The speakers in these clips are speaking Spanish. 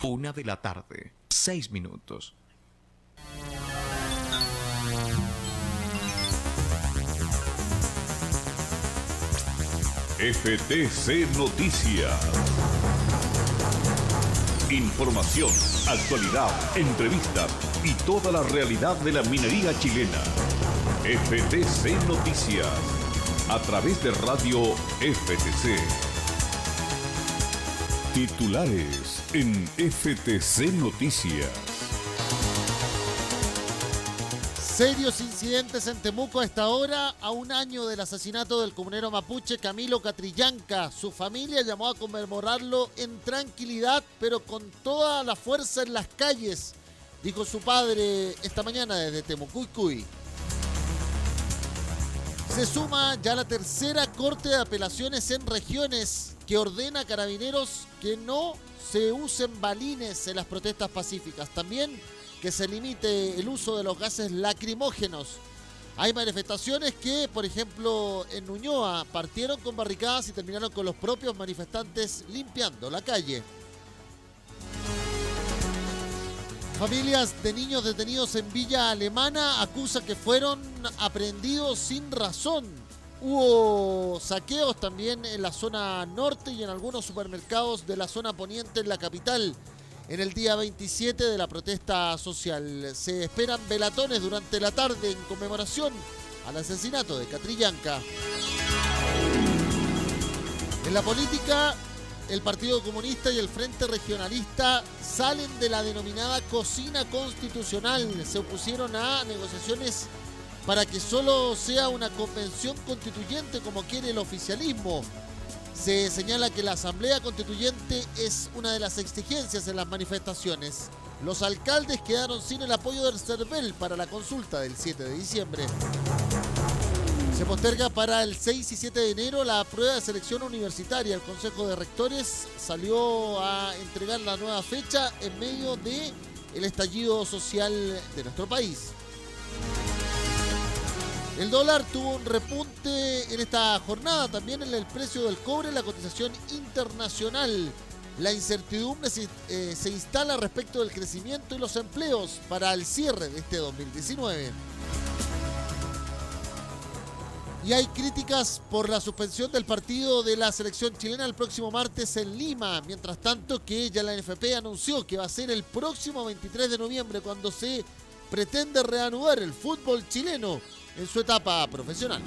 1:00 p.m, 6 minutos. FTC Noticias. Información, actualidad, entrevistas y toda la realidad de la minería chilena. FTC Noticias, a través de Radio FTC. Titulares en FTC Noticias. Serios incidentes en Temuco a esta hora, a un año del asesinato del comunero mapuche Camilo Catrillanca. Su familia llamó a conmemorarlo en tranquilidad, pero con toda la fuerza en las calles, dijo su padre esta mañana desde Temucuicui. Se suma ya la tercera corte de apelaciones en regiones que ordena a carabineros que no se usen balines en las protestas pacíficas. También que se limite el uso de los gases lacrimógenos. Hay manifestaciones que, por ejemplo, en Ñuñoa partieron con barricadas y terminaron con los propios manifestantes limpiando la calle. Familias de niños detenidos en Villa Alemana acusan que fueron aprehendidos sin razón. Hubo saqueos también en la zona norte y en algunos supermercados de la zona poniente en la capital. En el día 27 de la protesta social se esperan velatones durante la tarde en conmemoración al asesinato de Catrillanca. En la política, el Partido Comunista y el Frente Regionalista salen de la denominada cocina constitucional. Se opusieron a negociaciones para que solo sea una convención constituyente como quiere el oficialismo. Se señala que la Asamblea Constituyente es una de las exigencias en las manifestaciones. Los alcaldes quedaron sin el apoyo del CERVEL para la consulta del 7 de diciembre. Se posterga para el 6 y 7 de enero la prueba de selección universitaria. El Consejo de Rectores salió a entregar la nueva fecha en medio del estallido social de nuestro país. El dólar tuvo un repunte en esta jornada, también en el precio del cobre, la cotización internacional. La incertidumbre se instala respecto del crecimiento y los empleos para el cierre de este 2019. Y hay críticas por la suspensión del partido de la selección chilena el próximo martes en Lima. Mientras tanto que ya la NFP anunció que va a ser el próximo 23 de noviembre cuando se pretende reanudar el fútbol chileno en su etapa profesional.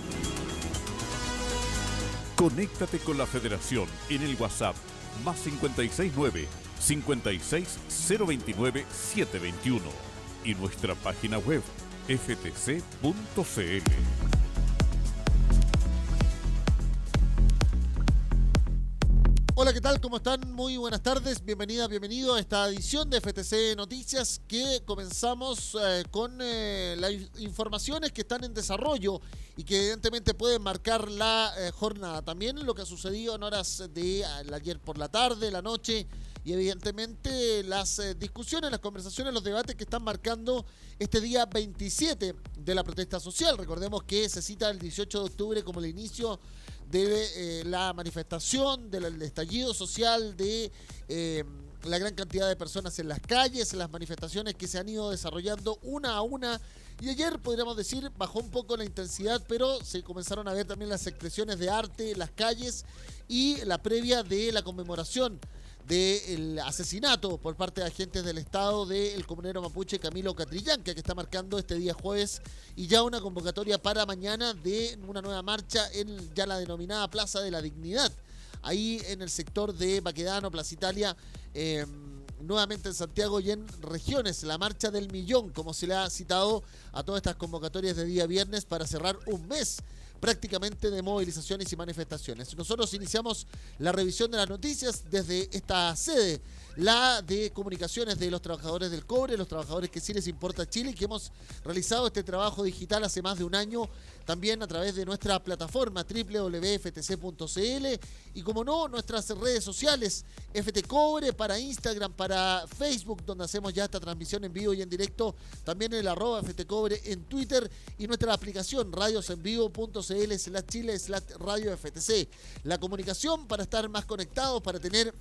Conéctate con la Federación en el WhatsApp más 569-56 029-721 y nuestra página web ftc.cl. Hola, ¿qué tal? ¿Cómo están? Muy buenas tardes. Bienvenido a esta edición de FTC Noticias que comenzamos con las informaciones que están en desarrollo y que evidentemente pueden marcar la jornada. También lo que ha sucedido en horas de ayer por la tarde, la noche y evidentemente las discusiones, las conversaciones, los debates que están marcando este día 27 de la protesta social. Recordemos que se cita el 18 de octubre como el inicio de la manifestación, del estallido social, de la gran cantidad de personas en las calles, las manifestaciones que se han ido desarrollando una a una. Y ayer, podríamos decir, bajó un poco la intensidad, pero se comenzaron a ver también las expresiones de arte en las calles y la previa de la conmemoración del asesinato por parte de agentes del Estado del comunero mapuche Camilo Catrillanca, que está marcando este día jueves, y ya una convocatoria para mañana de una nueva marcha en ya la denominada Plaza de la Dignidad, ahí en el sector de Baquedano, Plaza Italia, nuevamente en Santiago y en regiones, la marcha del millón, como se le ha citado a todas estas convocatorias de día viernes para cerrar un mes prácticamente de movilizaciones y manifestaciones. Nosotros iniciamos la revisión de las noticias desde esta sede, la de comunicaciones de los trabajadores del cobre, los trabajadores que sí les importa Chile, y que hemos realizado este trabajo digital hace más de un año, también a través de nuestra plataforma www.ftc.cl y, como no, nuestras redes sociales, FT Cobre para Instagram, para Facebook, donde hacemos ya esta transmisión en vivo y en directo, también el @FT Cobre en Twitter, y nuestra aplicación radiosenvivo.cl/Chile/Radio FTC. La comunicación para estar más conectados, para tener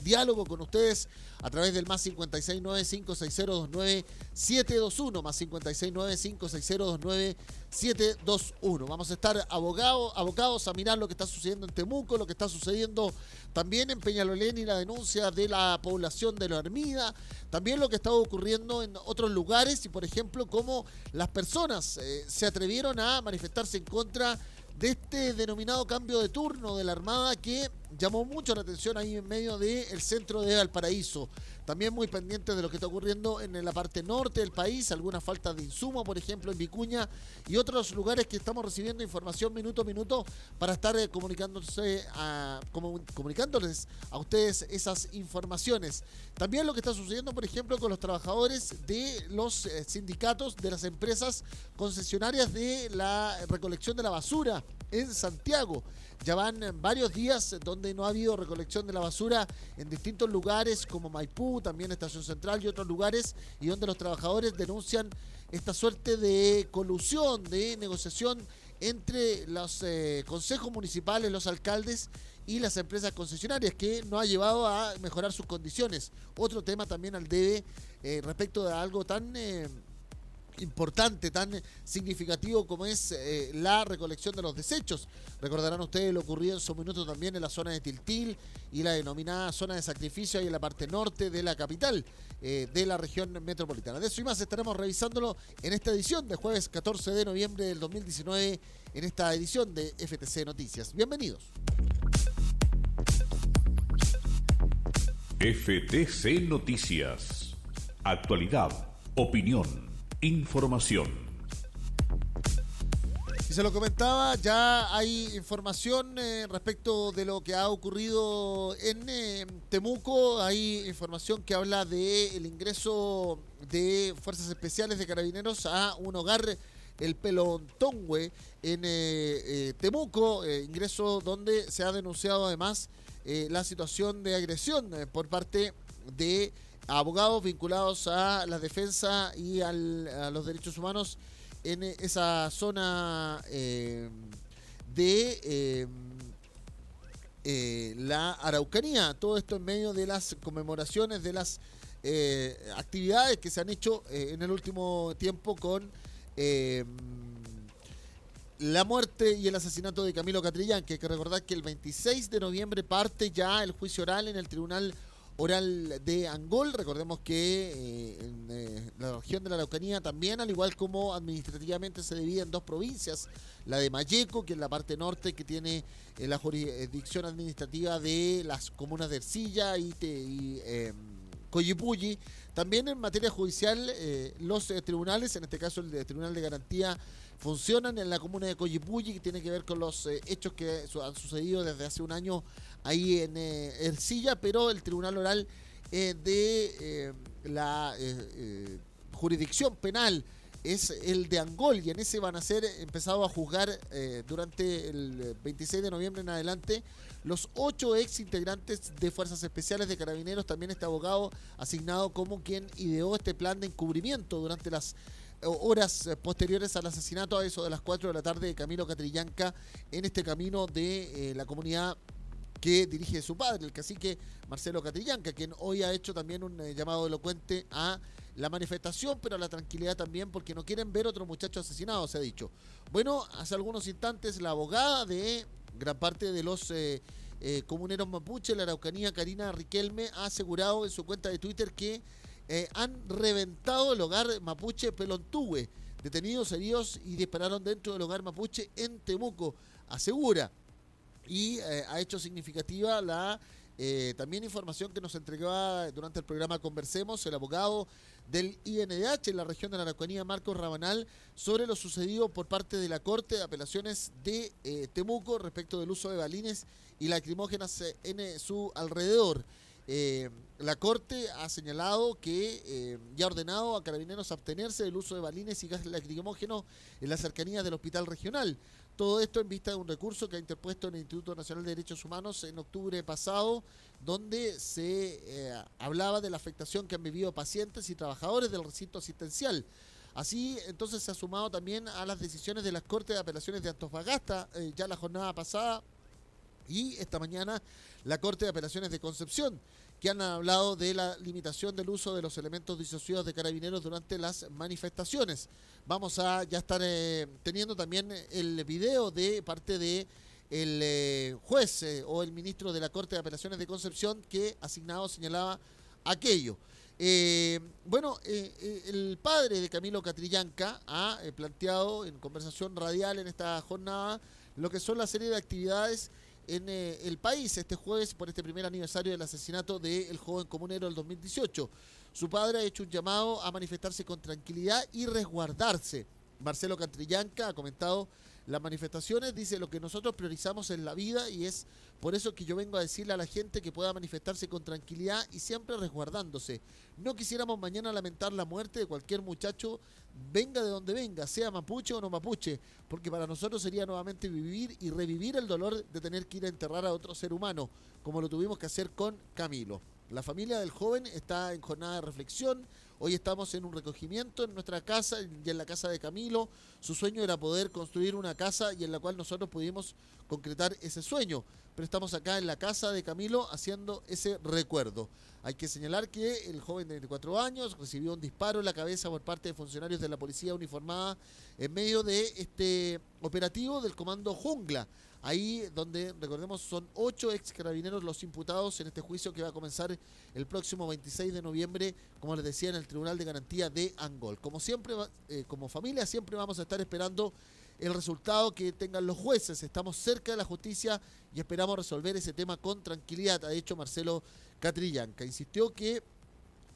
diálogo con ustedes a través del más 569-560-29721, más 569-560-29721. Vamos a estar abocados a mirar lo que está sucediendo en Temuco, lo que está sucediendo también en Peñalolén y la denuncia de la población de La Hermida, también lo que está ocurriendo en otros lugares y, por ejemplo, cómo las personas se atrevieron a manifestarse en contra de este denominado cambio de turno de la Armada que llamó mucho la atención ahí en medio del centro de Valparaíso. También muy pendientes de lo que está ocurriendo en la parte norte del país, algunas faltas de insumo, por ejemplo, en Vicuña y otros lugares que estamos recibiendo información minuto a minuto para estar comunicándoles a ustedes esas informaciones. También lo que está sucediendo, por ejemplo, con los trabajadores de los sindicatos de las empresas concesionarias de la recolección de la basura en Santiago. Ya van varios días donde no ha habido recolección de la basura en distintos lugares como Maipú, también Estación Central y otros lugares, y donde los trabajadores denuncian esta suerte de colusión, de negociación entre los consejos municipales, los alcaldes y las empresas concesionarias, que no ha llevado a mejorar sus condiciones. Otro tema también al debe respecto de algo tan importante, tan significativo como es la recolección de los desechos. Recordarán ustedes lo ocurrido en su minuto también en la zona de Tiltil y la denominada zona de sacrificio ahí en la parte norte de la capital de la región metropolitana. De eso y más estaremos revisándolo en esta edición de jueves 14 de noviembre del 2019, en esta edición de FTC Noticias. Bienvenidos. FTC Noticias. Actualidad, opinión, información. Y se lo comentaba, ya hay información respecto de lo que ha ocurrido en Temuco. Hay información que habla del ingreso de Fuerzas Especiales de Carabineros a un hogar, el Pelontongüe, en Temuco. Ingreso donde se ha denunciado además la situación de agresión por parte de abogados vinculados a la defensa y a los derechos humanos en esa zona de la Araucanía. Todo esto en medio de las conmemoraciones, de las actividades que se han hecho en el último tiempo con la muerte y el asesinato de Camilo Catrillanca. Que hay que recordar que el 26 de noviembre parte ya el juicio oral en el Tribunal Oral de Angol. Recordemos que en la región de la Araucanía también, al igual como administrativamente se divide en dos provincias, la de Malleco, que es la parte norte, que tiene la jurisdicción administrativa de las comunas de Ercilla y Coyipulli. También en materia judicial, los tribunales, en este caso el Tribunal de Garantía, funcionan en la comuna de Coyipulli, que tiene que ver con los hechos que han sucedido desde hace un año ahí en Ercilla, pero el Tribunal Oral de la jurisdicción penal es el de Angol, y en ese van a ser empezados a juzgar durante el 26 de noviembre en adelante los 8 ex integrantes de Fuerzas Especiales de Carabineros. También este abogado asignado como quien ideó este plan de encubrimiento durante las horas posteriores al asesinato, a eso de las 4 de la tarde, de Camilo Catrillanca, en este camino de la comunidad que dirige su padre, el cacique Marcelo Catrillanca, quien hoy ha hecho también un llamado elocuente a la manifestación, pero a la tranquilidad también, porque no quieren ver otro muchacho asesinado, se ha dicho. Bueno, hace algunos instantes la abogada de gran parte de los comuneros mapuche, la Araucanía, Karina Riquelme, ha asegurado en su cuenta de Twitter que han reventado el hogar mapuche Pelontungüe. Detenidos, heridos y dispararon dentro del hogar mapuche en Temuco, asegura. Y ha hecho significativa la también información que nos entregaba durante el programa Conversemos el abogado del INDH en la región de la Araucanía, Marcos Rabanal, sobre lo sucedido por parte de la Corte de Apelaciones de Temuco respecto del uso de balines y lacrimógenas en su alrededor. La Corte ha señalado que ya ha ordenado a Carabineros abstenerse del uso de balines y gas lacrimógeno en las cercanías del hospital regional. Todo esto en vista de un recurso que ha interpuesto el Instituto Nacional de Derechos Humanos en octubre pasado, donde se hablaba de la afectación que han vivido pacientes y trabajadores del recinto asistencial. Así, entonces, se ha sumado también a las decisiones de las Cortes de Apelaciones de Antofagasta, ya la jornada pasada, y esta mañana la Corte de Apelaciones de Concepción. que han hablado de la limitación del uso de los elementos disuasivos de carabineros durante las manifestaciones. Vamos a ya estar teniendo también el video de parte de el juez o el ministro de la Corte de Apelaciones de Concepción que asignado señalaba aquello. El padre de Camilo Catrillanca ha planteado en conversación radial en esta jornada lo que son la serie de actividades en el país este jueves por este primer aniversario del asesinato del joven comunero del 2018. Su padre ha hecho un llamado a manifestarse con tranquilidad y resguardarse. Marcelo Catrillanca ha comentado las manifestaciones, dice: lo que nosotros priorizamos es la vida y es por eso que yo vengo a decirle a la gente que pueda manifestarse con tranquilidad y siempre resguardándose. No quisiéramos mañana lamentar la muerte de cualquier muchacho, venga de donde venga, sea mapuche o no mapuche, porque para nosotros sería nuevamente vivir y revivir el dolor de tener que ir a enterrar a otro ser humano, como lo tuvimos que hacer con Camilo. La familia del joven está en jornada de reflexión. Hoy estamos en un recogimiento en nuestra casa y en la casa de Camilo. Su sueño era poder construir una casa y en la cual nosotros pudimos concretar ese sueño. Pero estamos acá en la casa de Camilo haciendo ese recuerdo. Hay que señalar que el joven de 24 años recibió un disparo en la cabeza por parte de funcionarios de la policía uniformada en medio de este operativo del Comando Jungla. Ahí donde, recordemos, son 8 ex carabineros los imputados en este juicio que va a comenzar el próximo 26 de noviembre, como les decía, en el Tribunal de Garantía de Angol. Como siempre, como familia, siempre vamos a estar esperando el resultado que tengan los jueces. Estamos cerca de la justicia y esperamos resolver ese tema con tranquilidad, ha dicho Marcelo Catrillanca. Insistió que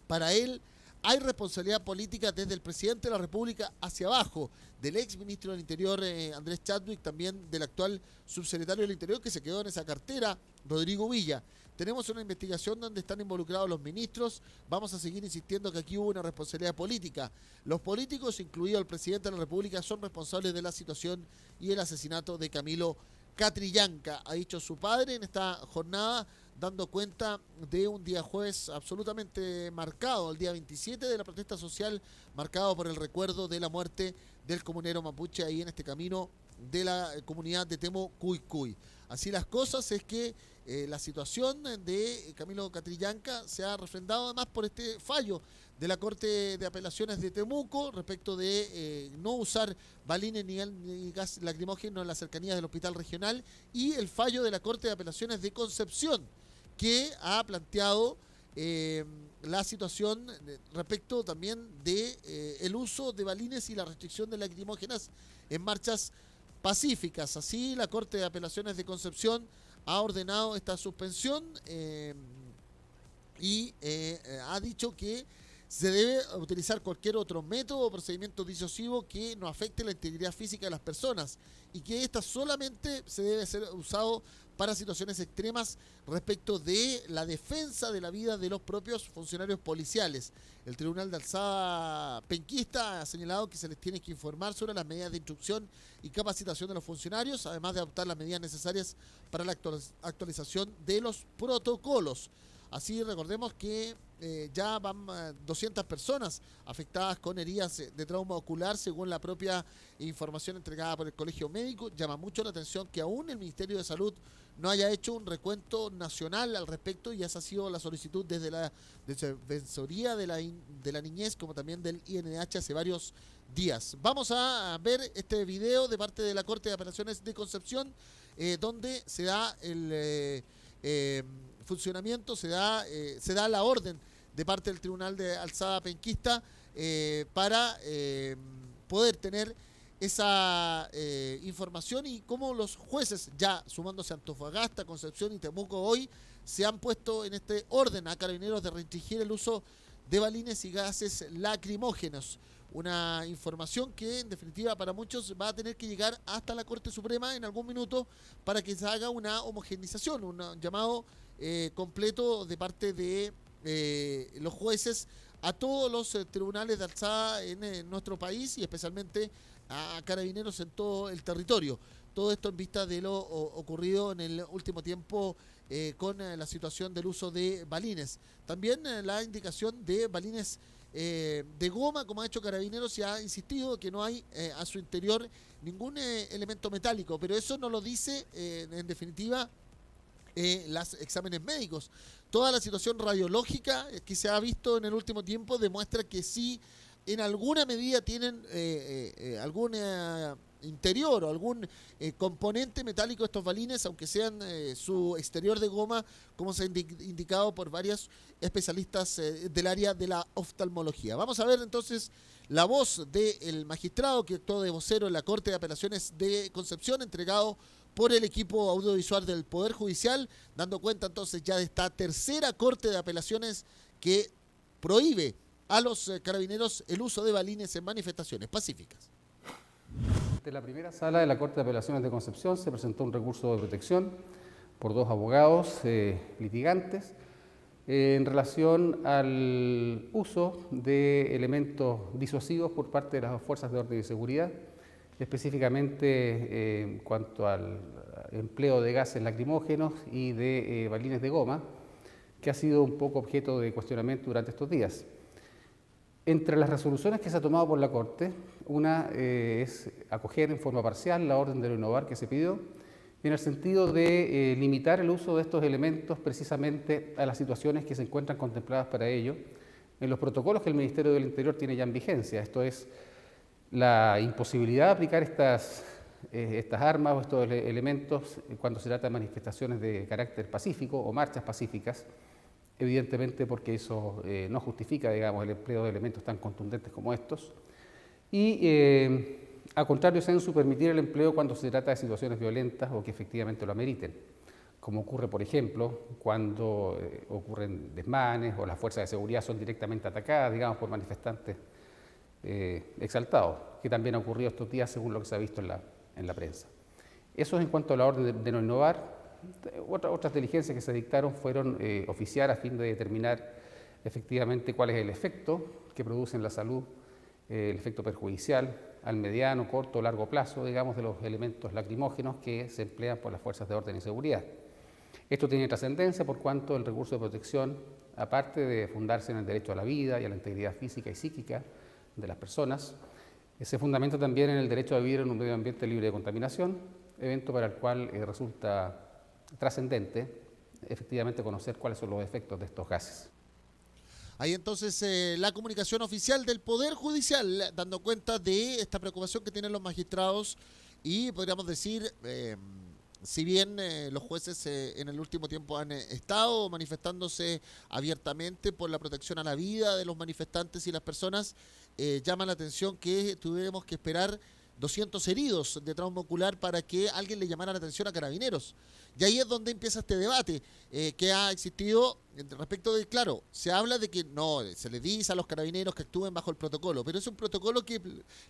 para él hay responsabilidad política desde el presidente de la República hacia abajo, del ex ministro del Interior Andrés Chadwick, también del actual subsecretario del Interior que se quedó en esa cartera, Rodrigo Villa. Tenemos una investigación donde están involucrados los ministros. Vamos a seguir insistiendo que aquí hubo una responsabilidad política. Los políticos, incluido el presidente de la República, son responsables de la situación y el asesinato de Camilo Catrillanca, ha dicho su padre en esta jornada, dando cuenta de un día jueves absolutamente marcado, el día 27 de la protesta social, marcado por el recuerdo de la muerte del comunero mapuche ahí en este camino de la comunidad de Temo Cuycuy. Así las cosas, es que la situación de Camilo Catrillanca se ha refrendado además por este fallo de la Corte de Apelaciones de Temuco respecto de no usar balines ni gas lacrimógeno en las cercanías del hospital regional, y el fallo de la Corte de Apelaciones de Concepción, que ha planteado la situación respecto también de el uso de balines y la restricción de lacrimógenas en marchas pacíficas. Así, la Corte de Apelaciones de Concepción ha ordenado esta suspensión y ha dicho que se debe utilizar cualquier otro método o procedimiento disuasivo que no afecte la integridad física de las personas y que esta solamente se debe ser usado para situaciones extremas respecto de la defensa de la vida de los propios funcionarios policiales. El Tribunal de Alzada Penquista ha señalado que se les tiene que informar sobre las medidas de instrucción y capacitación de los funcionarios, además de adoptar las medidas necesarias para la actualización de los protocolos. Así, recordemos que ya van 200 personas afectadas con heridas de trauma ocular, según la propia información entregada por el Colegio Médico. Llama mucho la atención que aún el Ministerio de Salud no haya hecho un recuento nacional al respecto, y esa ha sido la solicitud desde la Defensoría de la Niñez, como también del INH, hace varios días. Vamos a ver este video de parte de la Corte de Apelaciones de Concepción, donde se da el funcionamiento, se da la orden de parte del Tribunal de Alzada Penquista para poder tener esa información, y cómo los jueces, ya sumándose a Antofagasta, Concepción y Temuco, hoy se han puesto en este orden a carabineros de restringir el uso de balines y gases lacrimógenos. Una información que en definitiva para muchos va a tener que llegar hasta la Corte Suprema en algún minuto para que se haga una homogenización, un llamado completo de parte de los jueces a todos los tribunales de alzada en nuestro país, y especialmente a carabineros en todo el territorio. Todo esto en vista de lo ocurrido en el último tiempo con la situación del uso de balines. También la indicación de balines de goma, como ha hecho Carabineros, y ha insistido que no hay a su interior ningún elemento metálico, pero eso no lo dice en definitiva los exámenes médicos. Toda la situación radiológica que se ha visto en el último tiempo demuestra que sí, en alguna medida tienen algún interior o algún componente metálico estos balines, aunque sean su exterior de goma, como se ha indicado por varios especialistas del área de la oftalmología. Vamos a ver entonces la voz del magistrado que actuó de vocero en la Corte de Apelaciones de Concepción, entregado por el equipo audiovisual del Poder Judicial, dando cuenta entonces ya de esta tercera Corte de Apelaciones que prohíbe a los carabineros el uso de balines en manifestaciones pacíficas. En la primera sala de la Corte de Apelaciones de Concepción se presentó un recurso de protección por dos abogados litigantes en relación al uso de elementos disuasivos por parte de las fuerzas de orden y seguridad, específicamente en cuanto al empleo de gases lacrimógenos y de balines de goma, que ha sido un poco objeto de cuestionamiento durante estos días. Entre las resoluciones que se ha tomado por la Corte, una es acoger en forma parcial la orden de no innovar que se pidió, en el sentido de limitar el uso de estos elementos precisamente a las situaciones que se encuentran contempladas para ello en los protocolos que el Ministerio del Interior tiene ya en vigencia. Esto es la imposibilidad de aplicar estas armas o estos elementos cuando se trata de manifestaciones de carácter pacífico o marchas pacíficas, evidentemente porque eso no justifica, digamos, el empleo de elementos tan contundentes como estos. Y a contrario, censo permitir el empleo cuando se trata de situaciones violentas o que efectivamente lo ameriten, como ocurre, por ejemplo, cuando ocurren desmanes o las fuerzas de seguridad son directamente atacadas, digamos, por manifestantes exaltados, que también ha ocurrido estos días según lo que se ha visto en la prensa. Eso es en cuanto a la orden de no innovar. Otras diligencias que se dictaron fueron oficiar a fin de determinar efectivamente cuál es el efecto que produce en la salud, el efecto perjudicial al mediano, corto o largo plazo, digamos, de los elementos lacrimógenos que se emplean por las fuerzas de orden y seguridad. Esto tiene trascendencia por cuanto el recurso de protección, aparte de fundarse en el derecho a la vida y a la integridad física y psíquica de las personas, se fundamenta también en el derecho a vivir en un medio ambiente libre de contaminación, evento para el cual resulta trascendente efectivamente conocer cuáles son los efectos de estos gases. Ahí entonces la comunicación oficial del Poder Judicial dando cuenta de esta preocupación que tienen los magistrados y podríamos decir, si bien los jueces en el último tiempo han estado manifestándose abiertamente por la protección a la vida de los manifestantes y las personas, llama la atención que tuvimos que esperar 200 heridos de trauma ocular para que alguien le llamara la atención a Carabineros. Y ahí es donde empieza este debate que ha existido respecto de, claro, se habla de que no, se le dice a los carabineros que actúen bajo el protocolo, pero es un protocolo que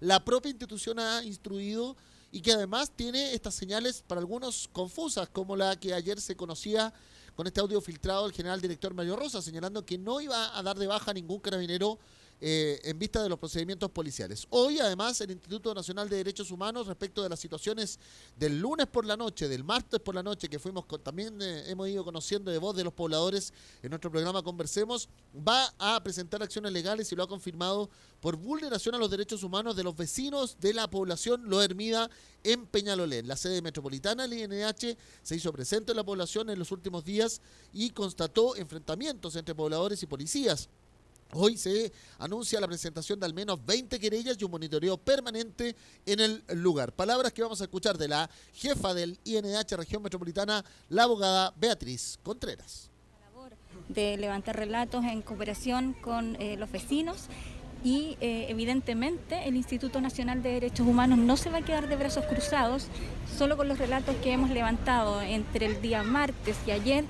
la propia institución ha instruido y que además tiene estas señales para algunos confusas, como la que ayer se conocía con este audio filtrado del general director Mario Rosa, señalando que no iba a dar de baja a ningún carabinero en vista de los procedimientos policiales. Hoy, además, el Instituto Nacional de Derechos Humanos, respecto de las situaciones del lunes por la noche, del martes por la noche, que también hemos ido conociendo de voz de los pobladores en nuestro programa Conversemos, va a presentar acciones legales y lo ha confirmado por vulneración a los derechos humanos de los vecinos de la población Lo Hermida en Peñalolén. La sede metropolitana del INH se hizo presente en la población en los últimos días y constató enfrentamientos entre pobladores y policías. Hoy se anuncia la presentación de al menos 20 querellas y un monitoreo permanente en el lugar. Palabras que vamos a escuchar de la jefa del INH Región Metropolitana, la abogada Beatriz Contreras. La labor de levantar relatos en cooperación con los vecinos y evidentemente el Instituto Nacional de Derechos Humanos no se va a quedar de brazos cruzados. Solo con los relatos que hemos levantado entre el día martes y ayer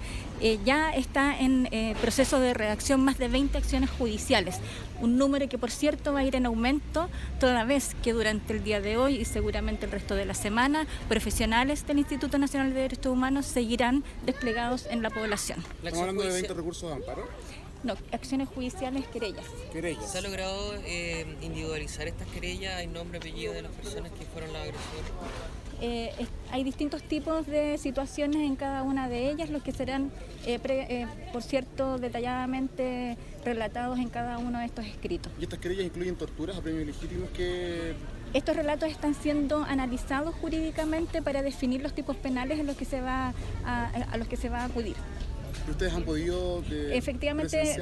ya está en proceso de redacción más de 20 acciones judiciales, un número que por cierto va a ir en aumento toda vez que durante el día de hoy y seguramente el resto de la semana profesionales del Instituto Nacional de Derechos Humanos seguirán desplegados en la población. ¿Estamos hablando de 20 recursos de amparo? No, acciones judiciales, querellas. ¿Se ha logrado individualizar estas querellas? ¿Hay nombre, apellido de las personas que fueron las agresoras? Hay distintos tipos de situaciones en cada una de ellas, los que serán, por cierto, detalladamente relatados en cada uno de estos escritos. ¿Y estas querellas incluyen torturas a premios legítimos que...? Estos relatos están siendo analizados jurídicamente para definir los tipos penales en los que a los que se va a acudir. ¿Ustedes han podido efectivamente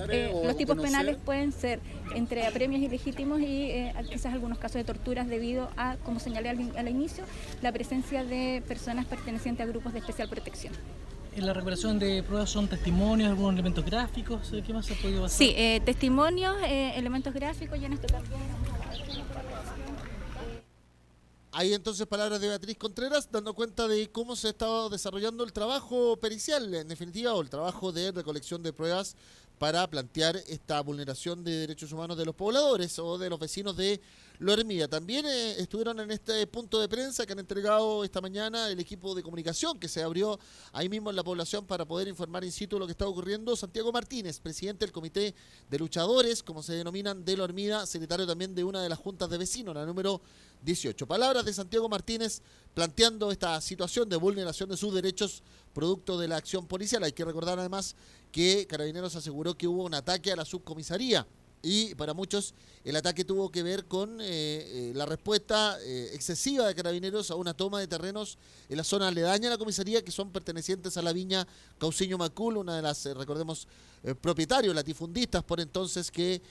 los tipos penales pueden ser entre apremios ilegítimos y quizás algunos casos de torturas debido a, como señalé al inicio, la presencia de personas pertenecientes a grupos de especial protección. ¿En la recuperación de pruebas son testimonios, algunos elementos gráficos? ¿Qué más se ha podido hacer? Sí, testimonios, elementos gráficos, y en esto también. Hay entonces palabras de Beatriz Contreras dando cuenta de cómo se ha estado desarrollando el trabajo pericial, en definitiva, o el trabajo de recolección de pruebas para plantear esta vulneración de derechos humanos de los pobladores o de los vecinos de Loermida. También estuvieron en este punto de prensa que han entregado esta mañana el equipo de comunicación que se abrió ahí mismo en la población para poder informar in situ lo que está ocurriendo. Santiago Martínez, presidente del Comité de Luchadores, como se denominan, de Loermida, secretario también de una de las juntas de vecinos, la número 18. Palabras de Santiago Martínez planteando esta situación de vulneración de sus derechos producto de la acción policial. Hay que recordar además que Carabineros aseguró que hubo un ataque a la subcomisaría y para muchos el ataque tuvo que ver con la respuesta excesiva de Carabineros a una toma de terrenos en la zona aledaña a la comisaría que son pertenecientes a la viña Cauciño Macul, una de las, recordemos, propietarios, latifundistas por entonces que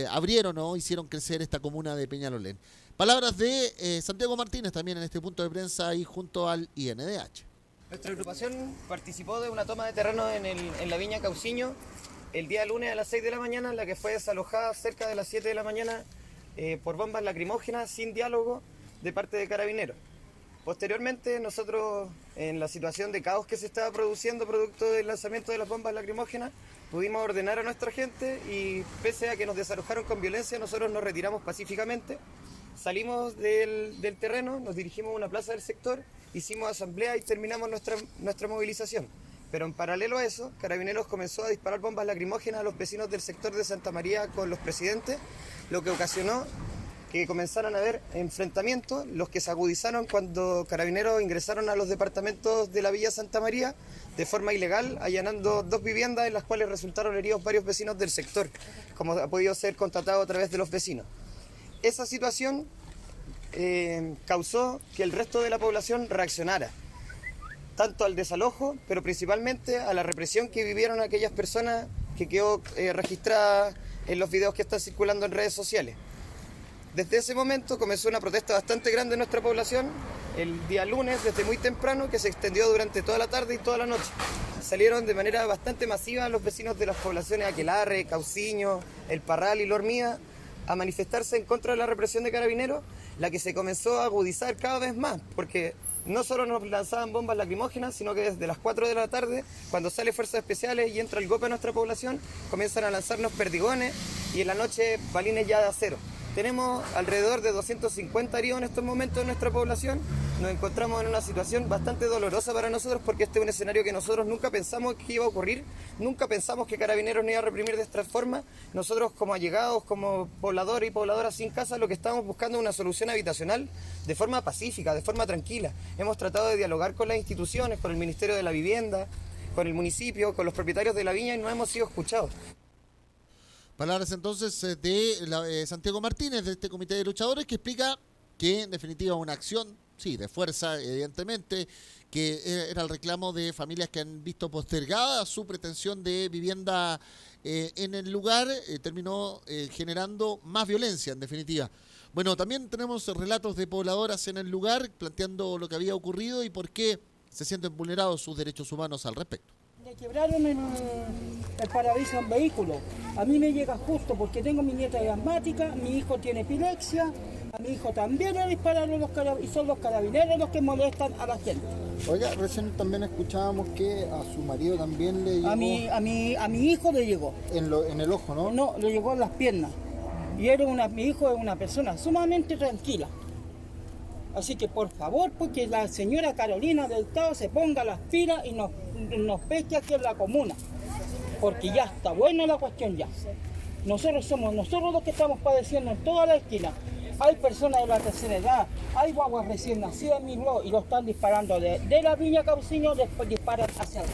abrieron o hicieron crecer esta comuna de Peñalolén. Palabras de Santiago Martínez también en este punto de prensa ahí junto al INDH. Nuestra agrupación participó de una toma de terreno en la viña Cauciño el día lunes a las 6 de la mañana, en la que fue desalojada cerca de las 7 de la mañana por bombas lacrimógenas sin diálogo de parte de Carabineros. Posteriormente, nosotros, en la situación de caos que se estaba produciendo producto del lanzamiento de las bombas lacrimógenas, pudimos ordenar a nuestra gente y pese a que nos desalojaron con violencia, nosotros nos retiramos pacíficamente. Salimos del terreno, nos dirigimos a una plaza del sector, hicimos asamblea y terminamos nuestra movilización. Pero en paralelo a eso, Carabineros comenzó a disparar bombas lacrimógenas a los vecinos del sector de Santa María con los presidentes, lo que ocasionó que comenzaran a haber enfrentamientos, los que se agudizaron cuando Carabineros ingresaron a los departamentos de la Villa Santa María de forma ilegal, allanando 2 viviendas en las cuales resultaron heridos varios vecinos del sector, como ha podido ser constatado a través de los vecinos. Esa situación causó que el resto de la población reaccionara, tanto al desalojo, pero principalmente a la represión que vivieron aquellas personas que quedó registrada en los videos que están circulando en redes sociales. Desde ese momento comenzó una protesta bastante grande en nuestra población, el día lunes desde muy temprano, que se extendió durante toda la tarde y toda la noche. Salieron de manera bastante masiva los vecinos de las poblaciones Aquelarre, Cauciño, El Parral y Loermida a manifestarse en contra de la represión de Carabineros, la que se comenzó a agudizar cada vez más, porque no solo nos lanzaban bombas lacrimógenas, sino que desde las 4 de la tarde, cuando sale Fuerzas Especiales y entra el golpe a nuestra población, comienzan a lanzarnos perdigones y en la noche balines ya de acero. Tenemos alrededor de 250 heridos en estos momentos en nuestra población. Nos encontramos en una situación bastante dolorosa para nosotros porque este es un escenario que nosotros nunca pensamos que iba a ocurrir, nunca pensamos que Carabineros no iba a reprimir de esta forma. Nosotros como allegados, como pobladores y pobladoras sin casa, lo que estamos buscando es una solución habitacional de forma pacífica, de forma tranquila. Hemos tratado de dialogar con las instituciones, con el Ministerio de la Vivienda, con el municipio, con los propietarios de la viña y no hemos sido escuchados. Palabras entonces de Santiago Martínez, de este comité de luchadores, que explica que en definitiva una acción, sí, de fuerza, evidentemente, que era el reclamo de familias que han visto postergada su pretensión de vivienda en el lugar, terminó generando más violencia, en definitiva. Bueno, también tenemos relatos de pobladoras en el lugar planteando lo que había ocurrido y por qué se sienten vulnerados sus derechos humanos al respecto. Le quebraron el parabrisas a un vehículo. A mí me llega justo porque tengo mi nieta asmática, mi hijo tiene epilepsia, a mi hijo también le dispararon los carabineros y son los carabineros los que molestan a la gente. Oiga, recién también escuchábamos que a su marido también le llegó... A mi hijo le llegó. En el ojo, ¿no? No, le llegó en las piernas. Y mi hijo es una persona sumamente tranquila. Así que por favor, porque la señora Carolina del Estado se ponga las pilas y nos pesque aquí en la comuna. Porque ya está buena la cuestión ya. Nosotros somos los que estamos padeciendo en toda la esquina. Hay personas de la tercera edad, hay guaguas recién nacidas y lo están disparando de la viña Cauciño, después disparan hacia allá.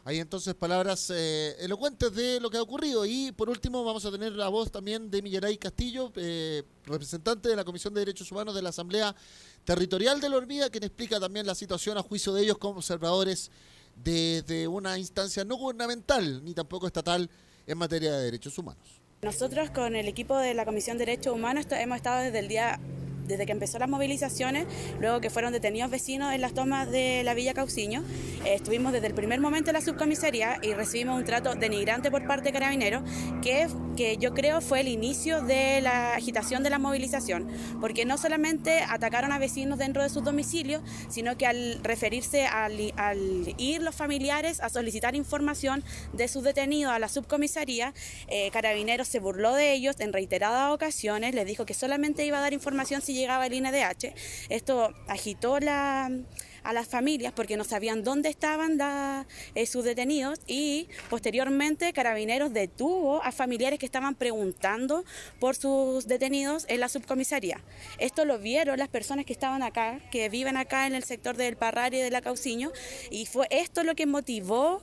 Hay entonces palabras elocuentes de lo que ha ocurrido. Y por último vamos a tener la voz también de Millaray Castillo, representante de la Comisión de Derechos Humanos de la Asamblea Territorial de La Hormiga, quien explica también la situación a juicio de ellos como observadores de una instancia no gubernamental ni tampoco estatal en materia de derechos humanos. Nosotros con el equipo de la Comisión de Derechos Humanos hemos estado desde que empezó las movilizaciones, luego que fueron detenidos vecinos en las tomas de la Villa Cauciño. Estuvimos desde el primer momento en la subcomisaría y recibimos un trato denigrante por parte de Carabineros, que yo creo fue el inicio de la agitación de la movilización, porque no solamente atacaron a vecinos dentro de sus domicilios, sino que al referirse al ir los familiares a solicitar información de sus detenidos a la subcomisaría, Carabineros se burló de ellos en reiteradas ocasiones, les dijo que solamente iba a dar información si llegaba el INDH. Esto agitó a las familias porque no sabían dónde estaban sus detenidos, y posteriormente Carabineros detuvo a familiares que estaban preguntando por sus detenidos en la subcomisaría. Esto lo vieron las personas que estaban acá, que viven acá en el sector del Parral y de la Cauciño, y fue esto lo que motivó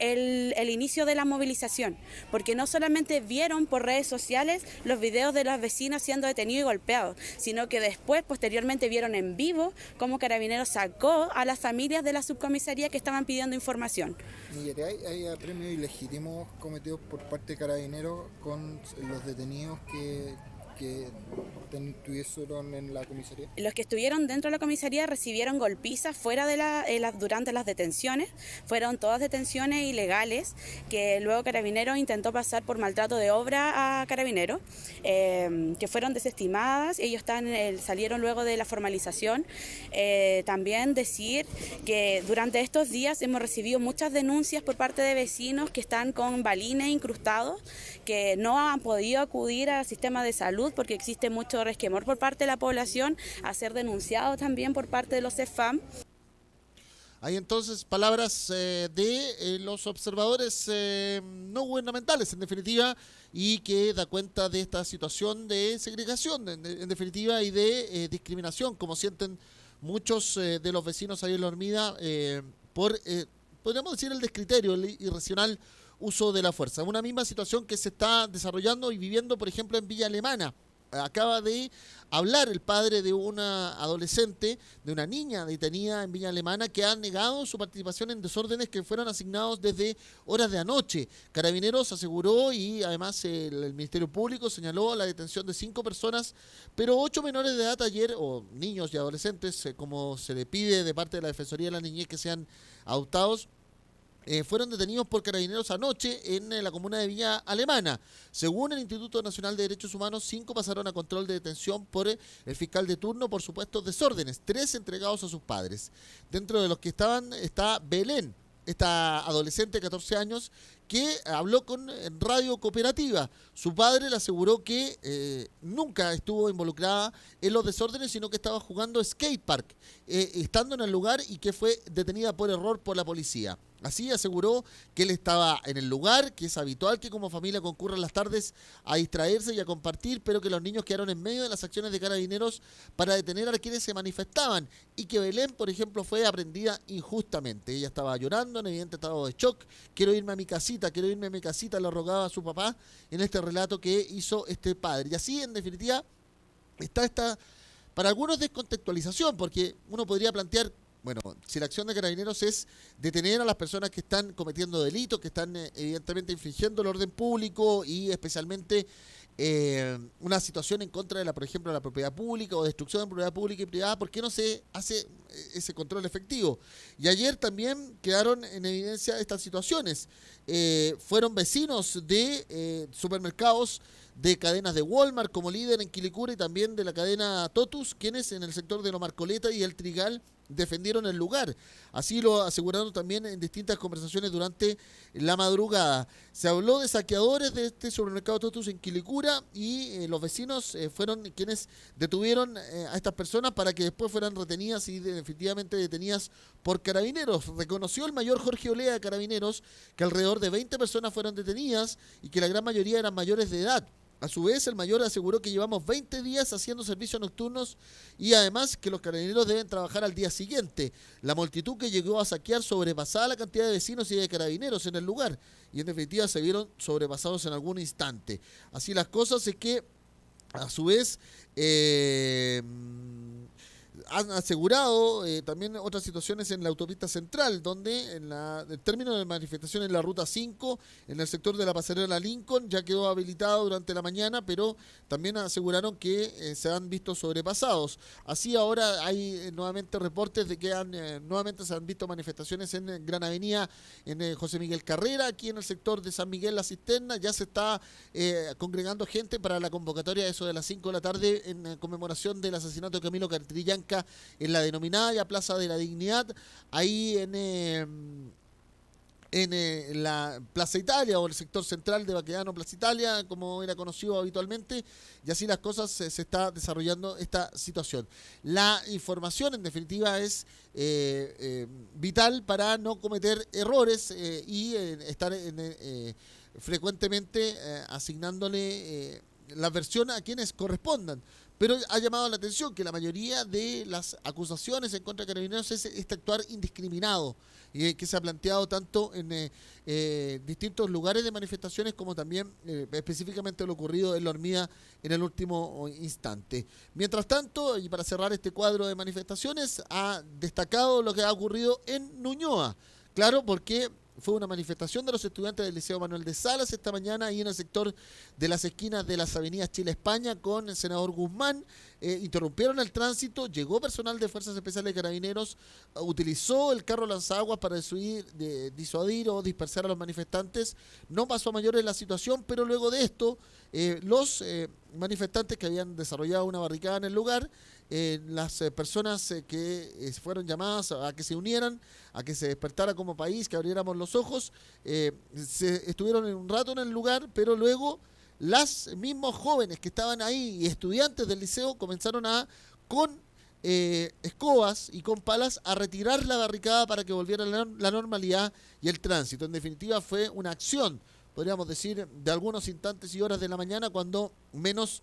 el inicio de la movilización, porque no solamente vieron por redes sociales los videos de los vecinos siendo detenidos y golpeados, sino que después, posteriormente, vieron en vivo cómo Carabineros sacó a las familias de la subcomisaría que estaban pidiendo información. Miguel, ¿hay apremios ilegítimos cometidos por parte de Carabineros con los detenidos que estuvieron en la comisaría? Los que estuvieron dentro de la comisaría recibieron golpizas fuera durante las detenciones. Fueron todas detenciones ilegales que luego Carabineros intentó pasar por maltrato de obra a Carabineros, que fueron desestimadas. Ellos salieron luego de la formalización. También decir que durante estos días hemos recibido muchas denuncias por parte de vecinos que están con balines incrustados, que no han podido acudir al sistema de salud porque existe mucho resquemor por parte de la población, a ser denunciado también por parte de los CEFAM. Hay entonces palabras de los observadores no gubernamentales, en definitiva, y que da cuenta de esta situación de segregación, en definitiva, y de discriminación, como sienten muchos de los vecinos ahí en La Hormiga, por, podríamos decir, el descriterio, el irracional uso de la fuerza. Una misma situación que se está desarrollando y viviendo, por ejemplo, en Villa Alemana. Acaba de hablar el padre de una adolescente, de una niña detenida en Villa Alemana, que ha negado su participación en desórdenes que fueron asignados desde horas de anoche. Carabineros aseguró, y además el Ministerio Público señaló la detención de 5 personas, pero 8 menores de edad ayer, o niños y adolescentes, como se le pide de parte de la Defensoría de la Niñez que sean adoptados, fueron detenidos por Carabineros anoche en la comuna de Villa Alemana. Según el Instituto Nacional de Derechos Humanos, 5 pasaron a control de detención por el fiscal de turno por supuestos desórdenes, 3 entregados a sus padres. Dentro de los que estaban está Belén, esta adolescente de 14 años, que habló con Radio Cooperativa. Su padre le aseguró que nunca estuvo involucrada en los desórdenes, sino que estaba jugando skatepark, estando en el lugar, y que fue detenida por error por la policía. Así aseguró que él estaba en el lugar, que es habitual que como familia concurran las tardes a distraerse y a compartir, pero que los niños quedaron en medio de las acciones de Carabineros para detener a quienes se manifestaban, y que Belén, por ejemplo, fue aprendida injustamente. Ella estaba llorando, en evidente estado de shock. Quiero irme a mi casita, le rogaba a su papá en este relato que hizo este padre. Y así, en definitiva, está esta, para algunos, descontextualización, porque uno podría plantear, bueno, si la acción de Carabineros es detener a las personas que están cometiendo delitos, que están evidentemente infringiendo el orden público y especialmente una situación en contra de por ejemplo, la propiedad pública o destrucción de propiedad pública y privada, ¿por qué no se hace ese control efectivo? Y ayer también quedaron en evidencia estas situaciones. Fueron vecinos de supermercados de cadenas de Walmart como Líder en Quilicura y también de la cadena Totus, quienes en el sector de Lo Marcoleta y El Trigal defendieron el lugar. Así lo aseguraron también en distintas conversaciones durante la madrugada. Se habló de saqueadores de este supermercado Totus en Quilicura y los vecinos fueron quienes detuvieron a estas personas para que después fueran retenidas y definitivamente detenidas por Carabineros. Reconoció el mayor Jorge Olea de Carabineros que alrededor de 20 personas fueron detenidas y que la gran mayoría eran mayores de edad. A su vez, el mayor aseguró que llevamos 20 días haciendo servicios nocturnos y además que los carabineros deben trabajar al día siguiente. La multitud que llegó a saquear sobrepasaba la cantidad de vecinos y de carabineros en el lugar y en definitiva se vieron sobrepasados en algún instante. Así las cosas es que, a su vez, han asegurado también otras situaciones en la autopista central, donde el término de manifestación en la ruta 5, en el sector de la pasarela Lincoln, ya quedó habilitado durante la mañana, pero también aseguraron que se han visto sobrepasados. Así ahora hay nuevamente reportes de que nuevamente se han visto manifestaciones en Gran Avenida, en José Miguel Carrera, aquí en el sector de San Miguel La Cisterna. Ya se está congregando gente para la convocatoria eso de las 5 de la tarde en conmemoración del asesinato de Camilo Catrillanca en la denominada ya Plaza de la Dignidad, ahí en la Plaza Italia o el sector central de Baquedano Plaza Italia, como era conocido habitualmente, y así las cosas se está desarrollando esta situación. La información, en definitiva, es vital para no cometer errores y estar frecuentemente asignándole la versión a quienes correspondan. Pero ha llamado la atención que la mayoría de las acusaciones en contra de Carabineros es este actuar indiscriminado que se ha planteado tanto en distintos lugares de manifestaciones como también específicamente lo ocurrido en La Hormiga en el último instante. Mientras tanto, y para cerrar este cuadro de manifestaciones, ha destacado lo que ha ocurrido en Ñuñoa. Claro, porque fue una manifestación de los estudiantes del Liceo Manuel de Salas esta mañana ahí en el sector de las esquinas de las avenidas Chile-España con el senador Guzmán. Interrumpieron el tránsito, llegó personal de Fuerzas Especiales de Carabineros, utilizó el carro lanzaguas para disuadir o dispersar a los manifestantes. No pasó a mayores la situación, pero luego de esto, los manifestantes que habían desarrollado una barricada en el lugar, las personas que fueron llamadas a que se unieran, a que se despertara como país, que abriéramos los ojos, estuvieron un rato en el lugar, pero luego los mismos jóvenes que estaban ahí y estudiantes del liceo comenzaron con escobas y con palas a retirar la barricada para que volviera la normalidad y el tránsito. En definitiva fue una acción, podríamos decir, de algunos instantes y horas de la mañana cuando menos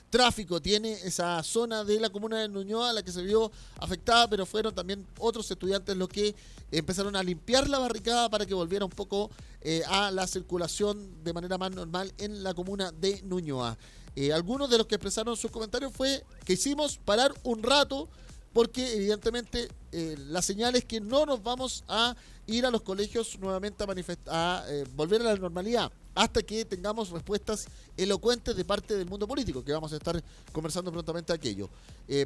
tráfico tiene esa zona de la comuna de Ñuñoa, la que se vio afectada, pero fueron también otros estudiantes los que empezaron a limpiar la barricada para que volviera un poco a la circulación de manera más normal en la comuna de Ñuñoa. Algunos de los que expresaron sus comentarios fue que hicimos parar un rato porque evidentemente la señal es que no nos vamos a ir a los colegios nuevamente a volver a la normalidad hasta que tengamos respuestas elocuentes de parte del mundo político, que vamos a estar conversando prontamente aquello.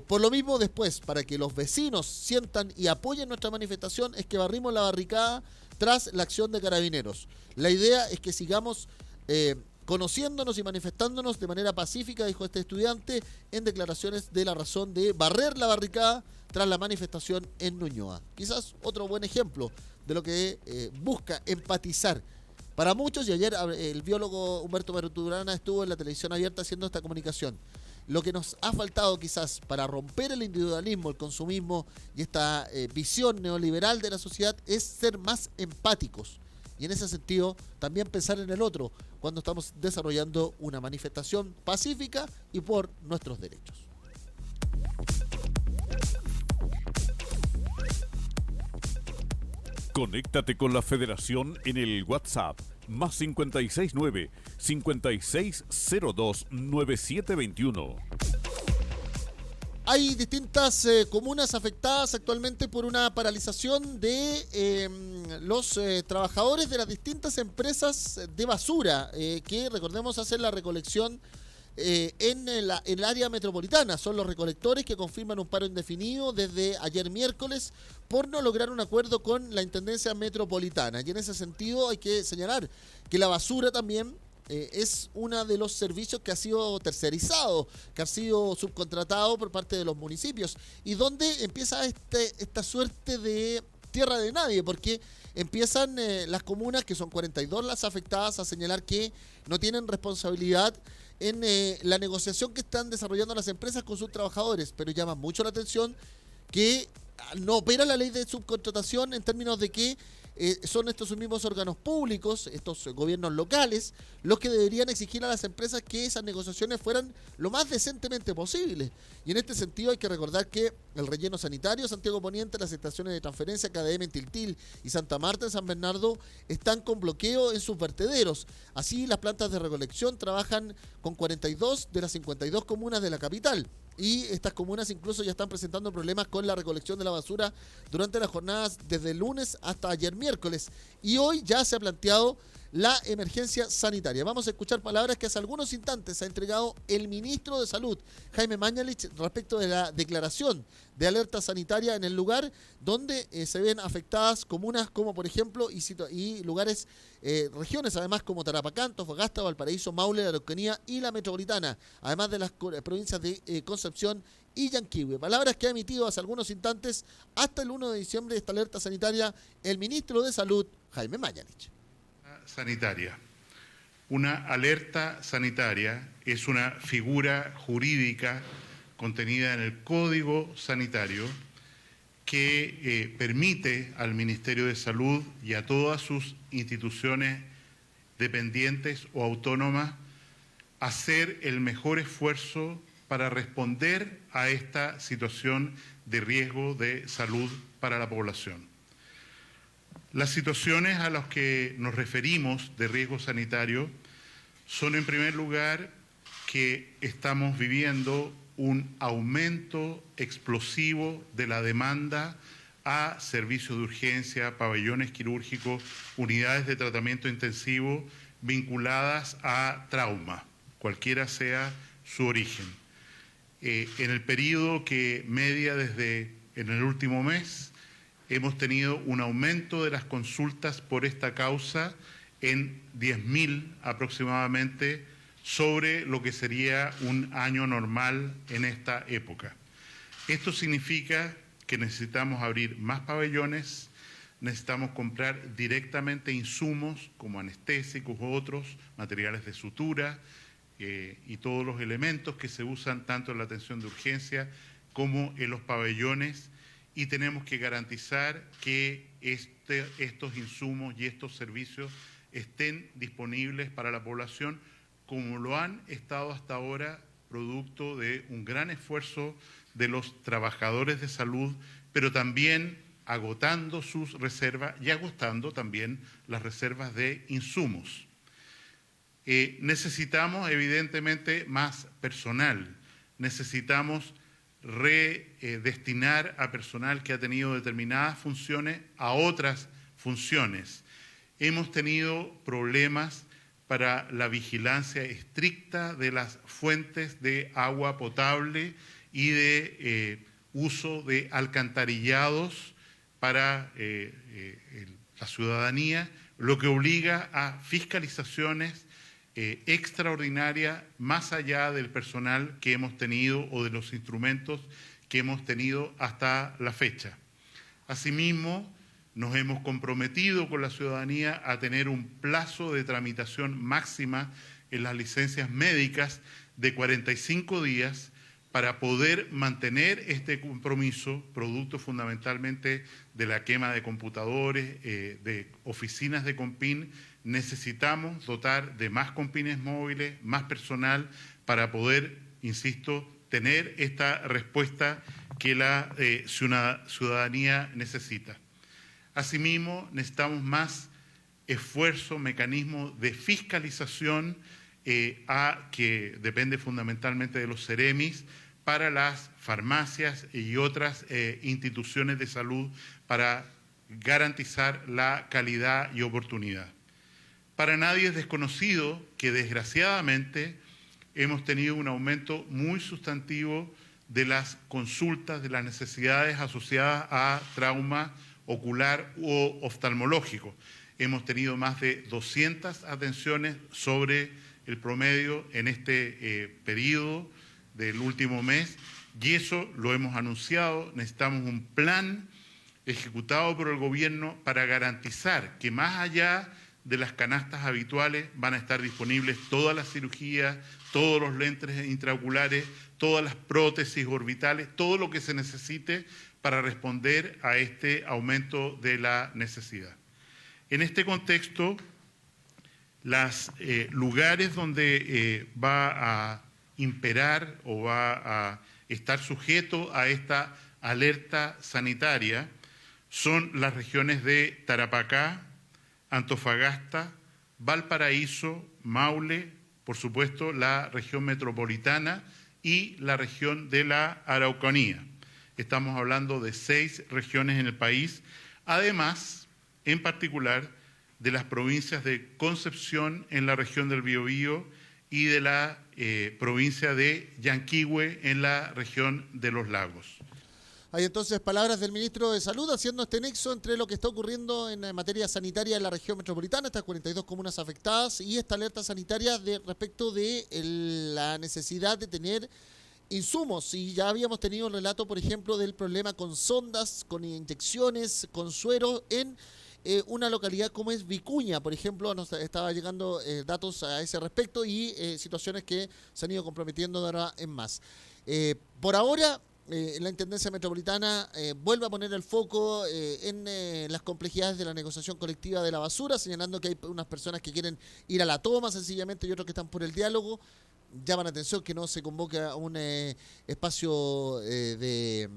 Por lo mismo, después, para que los vecinos sientan y apoyen nuestra manifestación, es que barrimos la barricada tras la acción de Carabineros. La idea es que sigamos conociéndonos y manifestándonos de manera pacífica, dijo este estudiante, en declaraciones de la razón de barrer la barricada tras la manifestación en Ñuñoa. Quizás otro buen ejemplo de lo que busca empatizar para muchos, y ayer el biólogo Humberto Maturana estuvo en la televisión abierta haciendo esta comunicación. Lo que nos ha faltado quizás para romper el individualismo, el consumismo y esta visión neoliberal de la sociedad es ser más empáticos. Y en ese sentido, también pensar en el otro cuando estamos desarrollando una manifestación pacífica y por nuestros derechos. Conéctate con la Federación en el WhatsApp más 569-5602-9721. Hay distintas comunas afectadas actualmente por una paralización de los trabajadores de las distintas empresas de basura que, recordemos, hacen la recolección en el área metropolitana. Son los recolectores que confirman un paro indefinido desde ayer miércoles por no lograr un acuerdo con la Intendencia Metropolitana. Y en ese sentido hay que señalar que la basura también es uno de los servicios que ha sido tercerizado, que ha sido subcontratado por parte de los municipios, y donde empieza esta suerte de tierra de nadie, porque empiezan las comunas, que son 42 las afectadas, a señalar que no tienen responsabilidad en la negociación que están desarrollando las empresas con sus trabajadores, pero llama mucho la atención que no opera la ley de subcontratación en términos de que son estos mismos órganos públicos, estos gobiernos locales, los que deberían exigir a las empresas que esas negociaciones fueran lo más decentemente posible. Y en este sentido hay que recordar que el relleno sanitario, Santiago Poniente, las estaciones de transferencia KDM en Tiltil y Santa Marta en San Bernardo están con bloqueo en sus vertederos. Así, las plantas de recolección trabajan con 42 de las 52 comunas de la capital. Y estas comunas incluso ya están presentando problemas con la recolección de la basura durante las jornadas desde el lunes hasta ayer miércoles. Y hoy ya se ha planteado la emergencia sanitaria. Vamos a escuchar palabras que hace algunos instantes ha entregado el ministro de Salud, Jaime Mañalich, respecto de la declaración de alerta sanitaria en el lugar donde se ven afectadas comunas como, por ejemplo, y lugares, regiones además como Tarapacá, Antofagasta, Valparaíso, Maule, la Araucanía y la Metropolitana, además de las provincias de Concepción y Yanquihue. Palabras que ha emitido hace algunos instantes hasta el 1 de diciembre de esta alerta sanitaria el ministro de Salud, Jaime Mañalich. Sanitaria. Una alerta sanitaria es una figura jurídica contenida en el Código Sanitario que permite al Ministerio de Salud y a todas sus instituciones dependientes o autónomas hacer el mejor esfuerzo para responder a esta situación de riesgo de salud para la población. Las situaciones a las que nos referimos de riesgo sanitario son, en primer lugar, que estamos viviendo un aumento explosivo de la demanda a servicios de urgencia, pabellones quirúrgicos, unidades de tratamiento intensivo vinculadas a trauma, cualquiera sea su origen. En el periodo que media desde en el último mes, hemos tenido un aumento de las consultas por esta causa en 10.000 aproximadamente sobre lo que sería un año normal en esta época. Esto significa que necesitamos abrir más pabellones, necesitamos comprar directamente insumos como anestésicos u otros, materiales de sutura y todos los elementos que se usan tanto en la atención de urgencia como en los pabellones, y tenemos que garantizar que estos insumos y estos servicios estén disponibles para la población como lo han estado hasta ahora, producto de un gran esfuerzo de los trabajadores de salud, pero también agotando sus reservas y agotando también las reservas de insumos. Necesitamos evidentemente más personal, necesitamos redestinar a personal que ha tenido determinadas funciones a otras funciones. Hemos tenido problemas para la vigilancia estricta de las fuentes de agua potable y de uso de alcantarillados para la ciudadanía, lo que obliga a fiscalizaciones extraordinaria más allá del personal que hemos tenido o de los instrumentos que hemos tenido hasta la fecha. Asimismo, nos hemos comprometido con la ciudadanía a tener un plazo de tramitación máxima en las licencias médicas de 45 días para poder mantener este compromiso, producto fundamentalmente de la quema de computadores, de oficinas de COMPIN. Necesitamos dotar de más compines móviles, más personal, para poder, insisto, tener esta respuesta que la ciudadanía necesita. Asimismo, necesitamos más esfuerzo, mecanismos de fiscalización que depende fundamentalmente de los CEREMIS para las farmacias y otras instituciones de salud para garantizar la calidad y oportunidad. Para nadie es desconocido que desgraciadamente hemos tenido un aumento muy sustantivo de las consultas, de las necesidades asociadas a trauma ocular u oftalmológico. Hemos tenido más de 200 atenciones sobre el promedio en este periodo del último mes, y eso lo hemos anunciado. Necesitamos un plan ejecutado por el gobierno para garantizar que más allá de las canastas habituales van a estar disponibles todas las cirugías, todos los lentes intraoculares, todas las prótesis orbitales, todo lo que se necesite para responder a este aumento de la necesidad. En este contexto, los lugares donde va a imperar o va a estar sujeto a esta alerta sanitaria son las regiones de Tarapacá, Antofagasta, Valparaíso, Maule, por supuesto la región metropolitana y la región de la Araucanía. Estamos hablando de 6 regiones en el país, además, en particular, de las provincias de Concepción en la región del Biobío y de la provincia de Yanquihue en la región de los Lagos. Hay entonces palabras del ministro de Salud haciendo este nexo entre lo que está ocurriendo en materia sanitaria en la región metropolitana, estas 42 comunas afectadas, y esta alerta sanitaria respecto de la necesidad de tener insumos. Y ya habíamos tenido el relato, por ejemplo, del problema con sondas, con inyecciones, con suero en una localidad como es Vicuña, por ejemplo. Nos estaba llegando datos a ese respecto y situaciones que se han ido comprometiendo de ahora en más. Por ahora, la Intendencia Metropolitana vuelve a poner el foco en las complejidades de la negociación colectiva de la basura, señalando que hay unas personas que quieren ir a la toma sencillamente y otros que están por el diálogo. Llaman la atención que no se convoque a un espacio de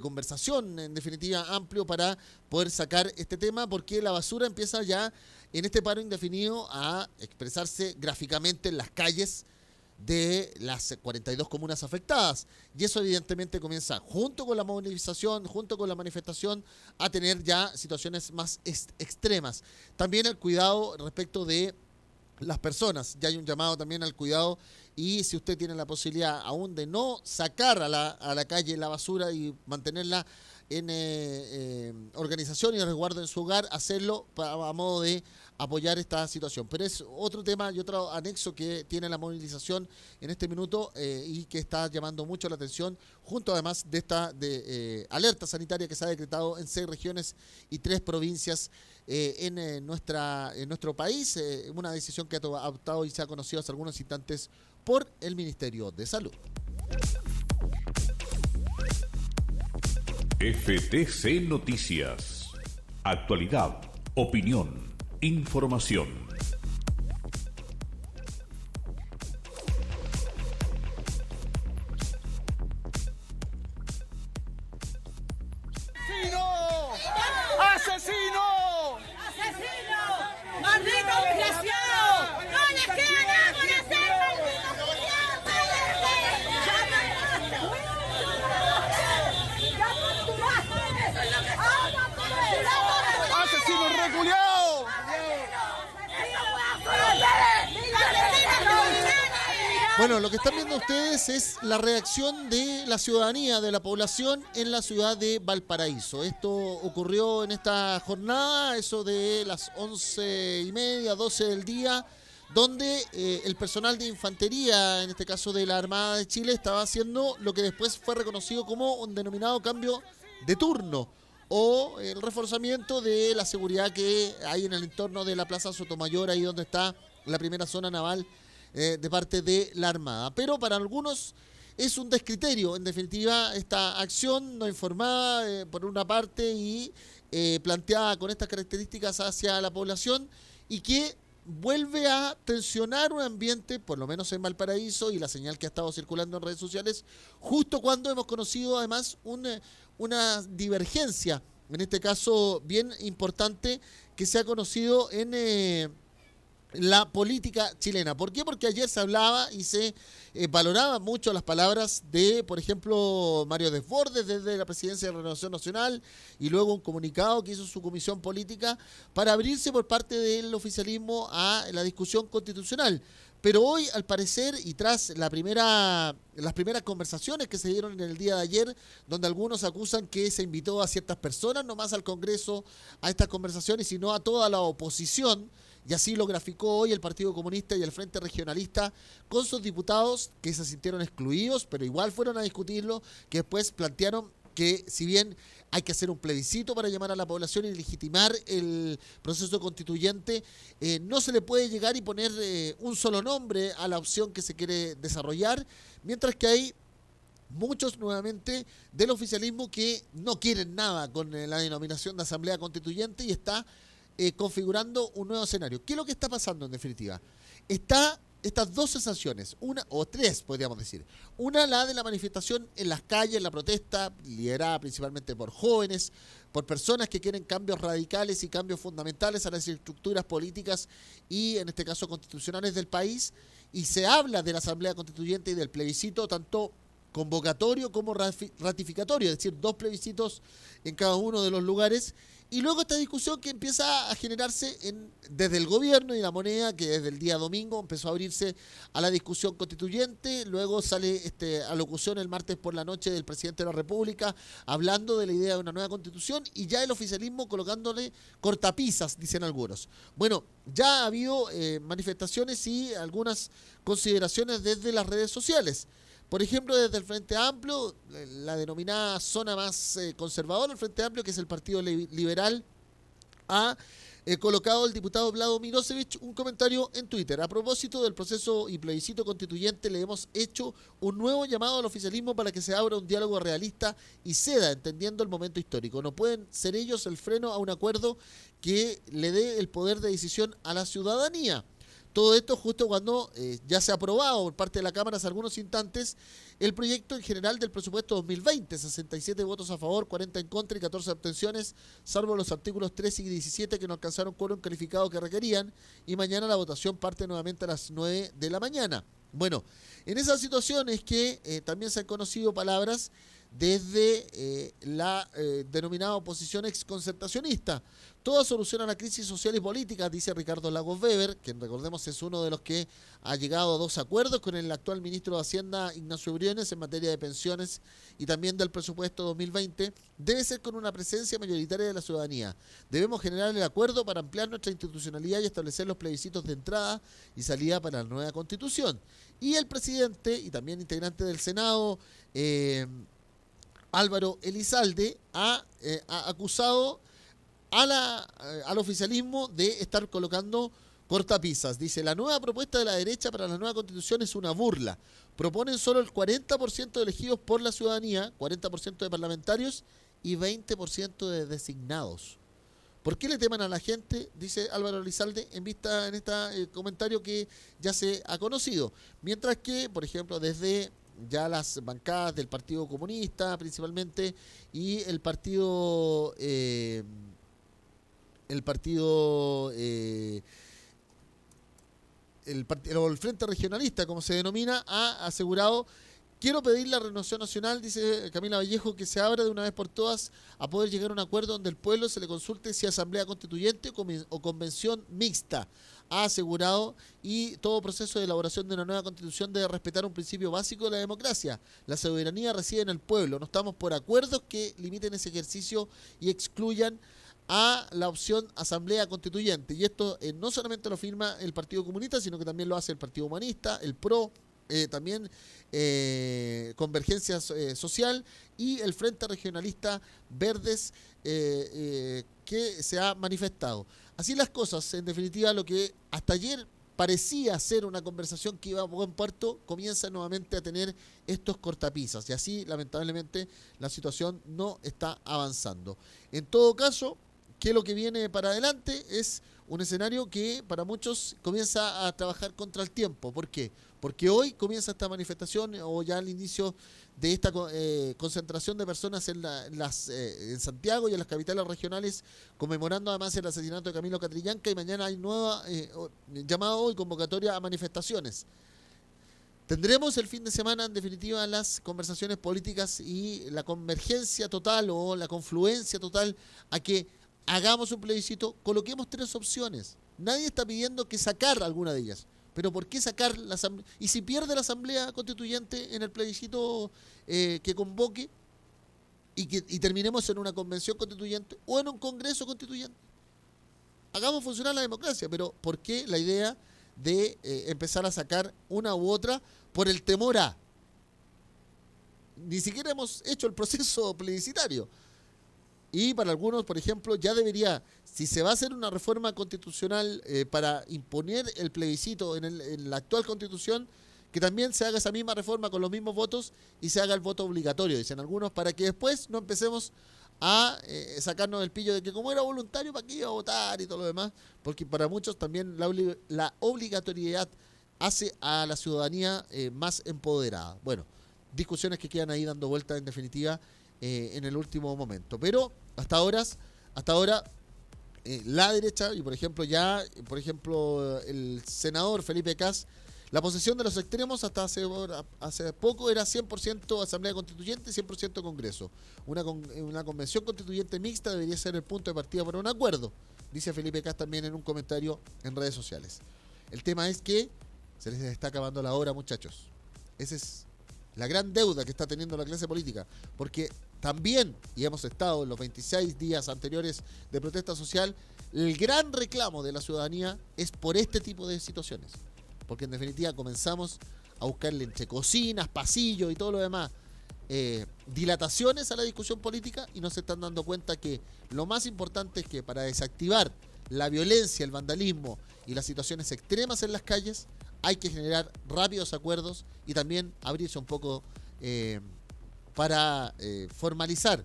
conversación, en definitiva, amplio para poder sacar este tema, porque la basura empieza ya en este paro indefinido a expresarse gráficamente en las calles de las 42 comunas afectadas. Y eso evidentemente comienza, junto con la movilización, junto con la manifestación, a tener ya situaciones más extremas. También el cuidado respecto de las personas. Ya hay un llamado también al cuidado, y si usted tiene la posibilidad aún de no sacar a la calle la basura y mantenerla en organización y resguardo en su hogar, hacerlo a modo de apoyar esta situación. Pero es otro tema y otro anexo que tiene la movilización en este minuto y que está llamando mucho la atención, junto además de esta alerta sanitaria que se ha decretado en 6 regiones y 3 provincias en nuestro país, una decisión que ha adoptado y se ha conocido hace algunos instantes por el Ministerio de Salud. FTC Noticias. Actualidad, opinión, información. ¡Asesino! ¡Asesino! ¡Maldito desgraciado! ¡No les queda nada por hacer, maldito culiao! ¡Asesino reculiao! Bueno, lo que están viendo ustedes es la reacción de la ciudadanía, de la población en la ciudad de Valparaíso. Esto ocurrió en esta jornada, eso de las 11:30, 12 del día, donde el personal de infantería, en este caso de la Armada de Chile, estaba haciendo lo que después fue reconocido como un denominado cambio de turno, o el reforzamiento de la seguridad que hay en el entorno de la Plaza Sotomayor, ahí donde está la primera zona naval de parte de la Armada. Pero para algunos es un descriterio, en definitiva, esta acción no informada por una parte y planteada con estas características hacia la población, y que vuelve a tensionar un ambiente, por lo menos en Valparaíso, y la señal que ha estado circulando en redes sociales, justo cuando hemos conocido además una divergencia, en este caso bien importante, que se ha conocido en la política chilena. ¿Por qué? Porque ayer se hablaba y se valoraba mucho las palabras de, por ejemplo, Mario Desbordes desde la Presidencia de Renovación Nacional, y luego un comunicado que hizo su comisión política para abrirse por parte del oficialismo a la discusión constitucional. Pero hoy, al parecer, y tras las primeras conversaciones que se dieron en el día de ayer, donde algunos acusan que se invitó a ciertas personas nomás al Congreso a estas conversaciones, sino a toda la oposición, y así lo graficó hoy el Partido Comunista y el Frente Regionalista, con sus diputados que se sintieron excluidos, pero igual fueron a discutirlo, que después plantearon que si bien hay que hacer un plebiscito para llamar a la población y legitimar el proceso constituyente, no se le puede llegar y poner un solo nombre a la opción que se quiere desarrollar, mientras que hay muchos nuevamente del oficialismo que no quieren nada con la denominación de Asamblea Constituyente y está configurando un nuevo escenario. ¿Qué es lo que está pasando en definitiva? Estas dos sensaciones, una o tres podríamos decir. Una, la de la manifestación en las calles, la protesta, liderada principalmente por jóvenes, por personas que quieren cambios radicales y cambios fundamentales a las estructuras políticas y en este caso constitucionales del país. Y se habla de la Asamblea Constituyente y del plebiscito tanto convocatorio como ratificatorio, es decir, 2 plebiscitos en cada uno de los lugares. Y luego esta discusión que empieza a generarse desde el gobierno y la moneda, que desde el día domingo empezó a abrirse a la discusión constituyente. Luego sale alocución el martes por la noche del presidente de la República hablando de la idea de una nueva constitución y ya el oficialismo colocándole cortapisas, dicen algunos. Bueno, ya ha habido manifestaciones y algunas consideraciones desde las redes sociales. Por ejemplo, desde el Frente Amplio, la denominada zona más conservadora, el Frente Amplio, que es el Partido Liberal, ha colocado el diputado Vlado Milosevic un comentario en Twitter. A propósito del proceso y plebiscito constituyente, le hemos hecho un nuevo llamado al oficialismo para que se abra un diálogo realista y ceda, entendiendo el momento histórico. No pueden ser ellos el freno a un acuerdo que le dé el poder de decisión a la ciudadanía. Todo esto justo cuando ya se ha aprobado por parte de la Cámara hace algunos instantes el proyecto en general del presupuesto 2020, 67 votos a favor, 40 en contra y 14 abstenciones, salvo los artículos 13 y 17 que no alcanzaron quórum calificado que requerían, y mañana la votación parte nuevamente a las 9 de la mañana. Bueno, en esas situaciones que también se han conocido palabras desde la denominada oposición exconcertacionista. Toda solución a la crisis social y política, dice Ricardo Lagos Weber, quien recordemos es uno de los que ha llegado a 2 acuerdos con el actual ministro de Hacienda, Ignacio Briones, en materia de pensiones y también del presupuesto 2020, debe ser con una presencia mayoritaria de la ciudadanía. Debemos generar el acuerdo para ampliar nuestra institucionalidad y establecer los plebiscitos de entrada y salida para la nueva Constitución. Y el presidente y también integrante del Senado, Álvaro Elizalde, ha acusado al oficialismo de estar colocando cortapisas. Dice, la nueva propuesta de la derecha para la nueva constitución es una burla. Proponen solo el 40% de elegidos por la ciudadanía, 40% de parlamentarios y 20% de designados. ¿Por qué le teman a la gente? Dice Álvaro Elizalde en vista en este comentario que ya se ha conocido. Mientras que, por ejemplo, desde ya las bancadas del Partido Comunista principalmente y el Frente Regionalista, como se denomina, ha asegurado: quiero pedir la renovación nacional, dice Camila Vallejo, que se abra de una vez por todas a poder llegar a un acuerdo donde el pueblo se le consulte si asamblea constituyente o convención mixta, ha asegurado, y todo proceso de elaboración de una nueva constitución debe respetar un principio básico de la democracia. La soberanía reside en el pueblo. No estamos por acuerdos que limiten ese ejercicio y excluyan a la opción asamblea constituyente. Y esto no solamente lo firma el Partido Comunista, sino que también lo hace el Partido Humanista, el PRO, también Convergencia Social y el Frente Regionalista Verdes, que se ha manifestado. Así las cosas, en definitiva, lo que hasta ayer parecía ser una conversación que iba a buen puerto, comienza nuevamente a tener estos cortapisas, y así lamentablemente la situación no está avanzando. En todo caso, ¿qué es lo que viene para adelante? Es un escenario que para muchos comienza a trabajar contra el tiempo. ¿Por qué? Porque hoy comienza esta manifestación, o ya al inicio de esta concentración de personas en Santiago y en las capitales regionales, conmemorando además el asesinato de Camilo Catrillanca, y mañana hay nueva llamado y convocatoria a manifestaciones. Tendremos el fin de semana, en definitiva, las conversaciones políticas y la convergencia total o la confluencia total a que hagamos un plebiscito, coloquemos 3 opciones. Nadie está pidiendo que sacar alguna de ellas. Pero ¿por qué sacar la asamblea? Y si pierde la asamblea constituyente en el plebiscito que convoque y terminemos en una convención constituyente o en un congreso constituyente. Hagamos funcionar la democracia, pero ¿por qué la idea de empezar a sacar una u otra por el temor a? Ni siquiera hemos hecho el proceso plebiscitario. Y para algunos, por ejemplo, ya debería, si se va a hacer una reforma constitucional para imponer el plebiscito en la actual constitución, que también se haga esa misma reforma con los mismos votos y se haga el voto obligatorio, dicen algunos, para que después no empecemos a sacarnos del pillo de que como era voluntario, ¿para qué iba a votar y todo lo demás? Porque para muchos también la obligatoriedad hace a la ciudadanía más empoderada. Bueno, discusiones que quedan ahí dando vueltas en definitiva en el último momento. Pero hasta ahora la derecha, y por ejemplo el senador Felipe Kast, la posición de los extremos hasta hace poco era 100% Asamblea Constituyente y 100% Congreso. Una convención constituyente mixta debería ser el punto de partida para un acuerdo, dice Felipe Kast también en un comentario en redes sociales. El tema es que se les está acabando la hora, muchachos. Esa es la gran deuda que está teniendo la clase política, porque también, y hemos estado en los 26 días anteriores de protesta social, el gran reclamo de la ciudadanía es por este tipo de situaciones. Porque en definitiva comenzamos a buscarle entre cocinas, pasillos y todo lo demás, dilataciones a la discusión política y no se están dando cuenta que lo más importante es que para desactivar la violencia, el vandalismo y las situaciones extremas en las calles, hay que generar rápidos acuerdos y también abrirse un poco para formalizar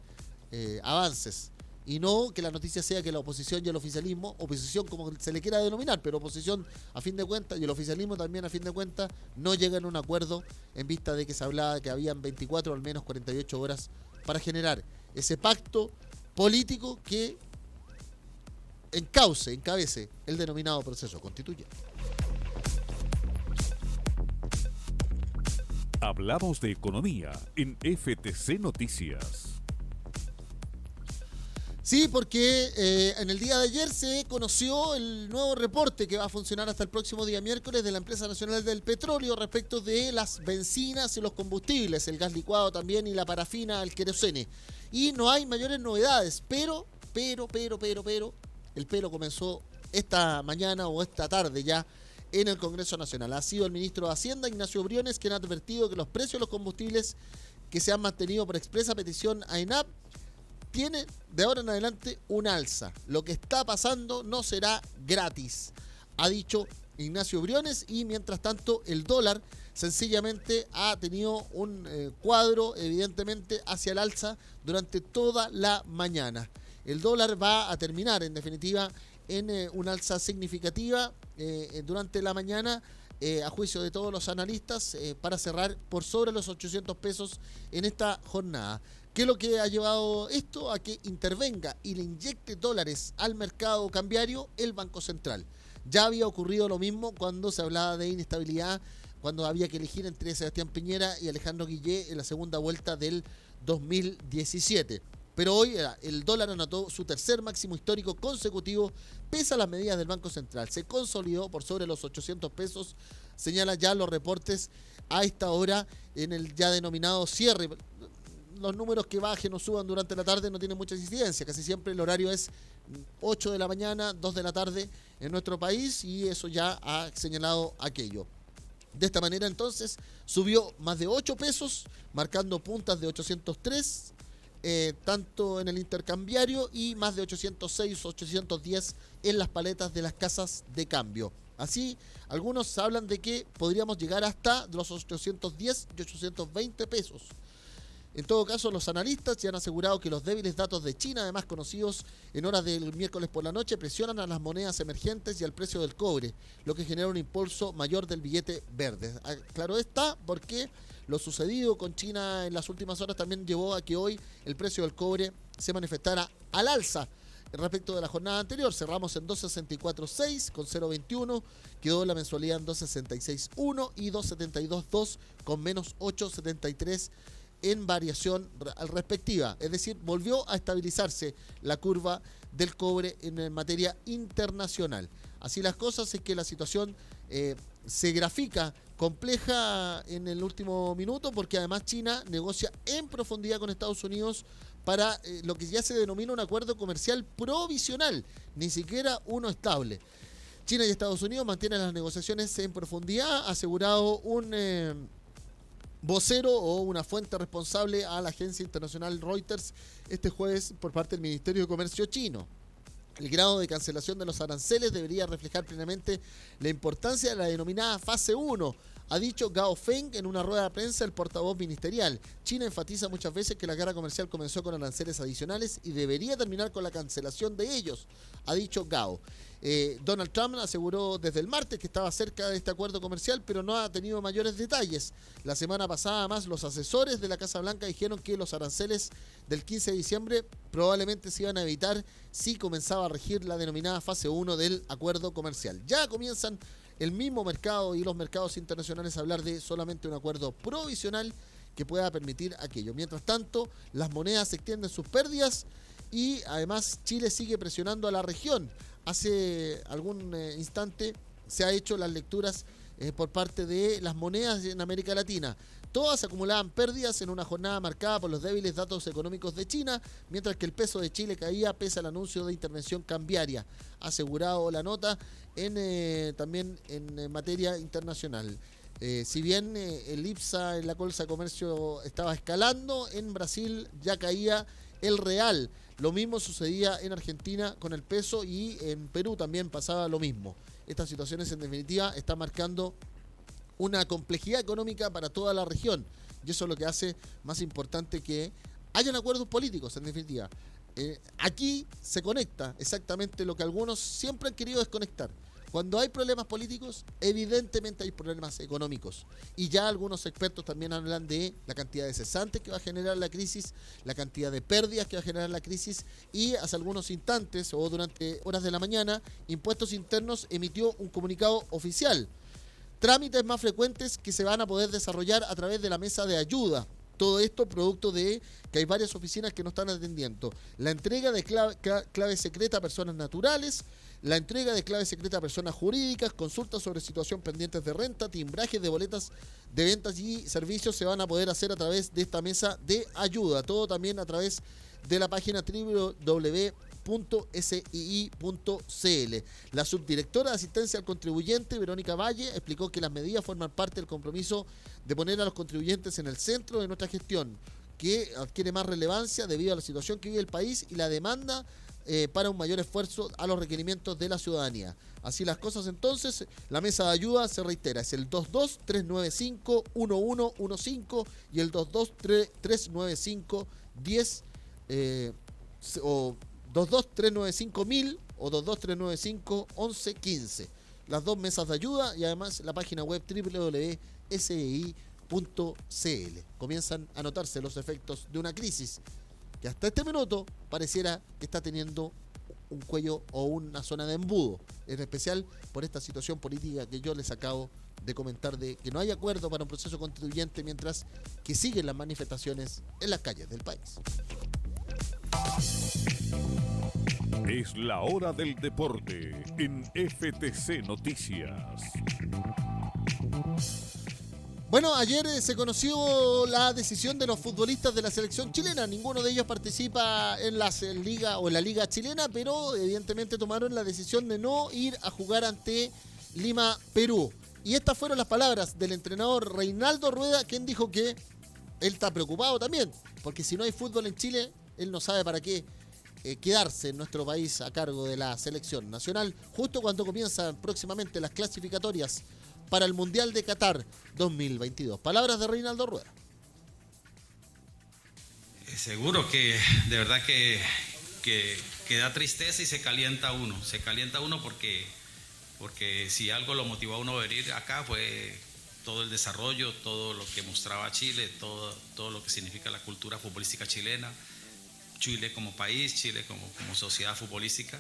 avances. Y no que la noticia sea que la oposición y el oficialismo, oposición como se le quiera denominar, pero oposición a fin de cuentas y el oficialismo también a fin de cuentas, no llegan a un acuerdo en vista de que se hablaba que habían 24 al menos 48 horas para generar ese pacto político que encabece el denominado proceso constituyente. Hablamos de economía en FTC Noticias. Sí, porque en el día de ayer se conoció el nuevo reporte que va a funcionar hasta el próximo día miércoles de la Empresa Nacional del Petróleo respecto de las bencinas y los combustibles, el gas licuado también y la parafina, el querosene. Y no hay mayores novedades, pero, el pero comenzó esta mañana o esta tarde ya en el Congreso Nacional. Ha sido el ministro de Hacienda, Ignacio Briones, quien ha advertido que los precios de los combustibles que se han mantenido por expresa petición a ENAP tiene de ahora en adelante un alza. Lo que está pasando no será gratis, ha dicho Ignacio Briones, y mientras tanto el dólar sencillamente ha tenido un cuadro evidentemente hacia el alza durante toda la mañana. El dólar va a terminar en definitiva en una alza significativa durante la mañana, a juicio de todos los analistas, para cerrar por sobre los 800 pesos en esta jornada. ¿Qué es lo que ha llevado esto? A que intervenga y le inyecte dólares al mercado cambiario el Banco Central. Ya había ocurrido lo mismo cuando se hablaba de inestabilidad, cuando había que elegir entre Sebastián Piñera y Alejandro Guillé en la segunda vuelta del 2017. Pero hoy el dólar anotó su tercer máximo histórico consecutivo, pese a las medidas del Banco Central. Se consolidó por sobre los 800 pesos, señalan ya los reportes a esta hora en el ya denominado cierre. Los números que bajen o suban durante la tarde no tienen mucha incidencia. Casi siempre el horario es 8 de la mañana, 2 de la tarde en nuestro país, y eso ya ha señalado aquello. De esta manera entonces subió más de 8 pesos, marcando puntas de 803, tanto en el intercambiario, y más de 806, 810 en las paletas de las casas de cambio. Así, algunos hablan de que podríamos llegar hasta los 810 y 820 pesos. En todo caso, los analistas ya han asegurado que los débiles datos de China, además conocidos en horas del miércoles por la noche, presionan a las monedas emergentes y al precio del cobre, lo que genera un impulso mayor del billete verde. Claro está, porque lo sucedido con China en las últimas horas también llevó a que hoy el precio del cobre se manifestara al alza respecto de la jornada anterior. Cerramos en 264.6 con 0.21, quedó la mensualidad en 266.1 y 272.2 con menos 8.73 en variación respectiva, es decir, volvió a estabilizarse la curva del cobre en materia internacional. Así las cosas, es que la situación se grafica compleja en el último minuto, porque además China negocia en profundidad con Estados Unidos para lo que ya se denomina un acuerdo comercial provisional, ni siquiera uno estable. China y Estados Unidos mantienen las negociaciones en profundidad, ha asegurado un vocero o una fuente responsable a la agencia internacional Reuters este jueves por parte del Ministerio de Comercio chino. El grado de cancelación de los aranceles debería reflejar plenamente la importancia de la denominada fase 1, ha dicho Gao Feng en una rueda de prensa el portavoz ministerial. China enfatiza muchas veces que la guerra comercial comenzó con aranceles adicionales y debería terminar con la cancelación de ellos, ha dicho Gao. Donald Trump aseguró desde el martes que estaba cerca de este acuerdo comercial, pero no ha tenido mayores detalles. La semana pasada, además, los asesores de la Casa Blanca dijeron que los aranceles del 15 de diciembre probablemente se iban a evitar si comenzaba a regir la denominada fase 1 del acuerdo comercial. Ya comienzan el mismo mercado y los mercados internacionales a hablar de solamente un acuerdo provisional que pueda permitir aquello. Mientras tanto, las monedas extienden sus pérdidas y además Chile sigue presionando a la región. Hace algún instante se ha hecho las lecturas por parte de las monedas en América Latina. Todas acumulaban pérdidas en una jornada marcada por los débiles datos económicos de China, mientras que el peso de Chile caía pese al anuncio de intervención cambiaria, asegurado la nota también en materia internacional. Si bien el IPSA en la Bolsa de Comercio estaba escalando, en Brasil ya caía el real. Lo mismo sucedía en Argentina con el peso y en Perú también pasaba lo mismo. Estas situaciones en definitiva están marcando una complejidad económica para toda la región y eso es lo que hace más importante que hayan acuerdos políticos en definitiva. Aquí se conecta exactamente lo que algunos siempre han querido desconectar. Cuando hay problemas políticos, evidentemente hay problemas económicos. Y ya algunos expertos también hablan de la cantidad de cesantes que va a generar la crisis, la cantidad de pérdidas que va a generar la crisis. Y hace algunos instantes, o durante horas de la mañana, Impuestos Internos emitió un comunicado oficial. Trámites más frecuentes que se van a poder desarrollar a través de la mesa de ayuda. Todo esto producto de que hay varias oficinas que no están atendiendo. La entrega de clave secreta a personas naturales, la entrega de clave secreta a personas jurídicas, consultas sobre situación pendientes de renta, timbrajes de boletas de ventas y servicios se van a poder hacer a través de esta mesa de ayuda. Todo también a través de la página www.sii.cl. La subdirectora de asistencia al contribuyente, Verónica Valle, explicó que las medidas forman parte del compromiso de poner a los contribuyentes en el centro de nuestra gestión, que adquiere más relevancia debido a la situación que vive el país y la demanda para un mayor esfuerzo a los requerimientos de la ciudadanía. Así las cosas entonces, la mesa de ayuda se reitera, es el 22-395-1115 y el 22-395-10 o 22-395-1000 o 22-395-1115. Las dos mesas de ayuda y además la página web www.sii.cl. Comienzan a notarse los efectos de una crisis que hasta este minuto pareciera que está teniendo un cuello o una zona de embudo, en especial por esta situación política que yo les acabo de comentar de que no hay acuerdo para un proceso constituyente mientras que siguen las manifestaciones en las calles del país. Es la hora del deporte en FTC Noticias. Bueno, ayer se conoció la decisión de los futbolistas de la selección chilena. Ninguno de ellos participa en la liga o en la liga chilena, pero evidentemente tomaron la decisión de no ir a jugar ante Lima, Perú. Y estas fueron las palabras del entrenador Reinaldo Rueda, quien dijo que él está preocupado también, porque si no hay fútbol en Chile, él no sabe para qué quedarse en nuestro país a cargo de la selección nacional, justo cuando comienzan próximamente las clasificatorias para el Mundial de Qatar 2022. Palabras de Reinaldo Rueda. Seguro que de verdad que da tristeza y se calienta uno. Se calienta uno porque si algo lo motivó a uno a venir acá fue todo el desarrollo, todo lo que mostraba Chile, todo lo que significa la cultura futbolística chilena, Chile como país, Chile como sociedad futbolística.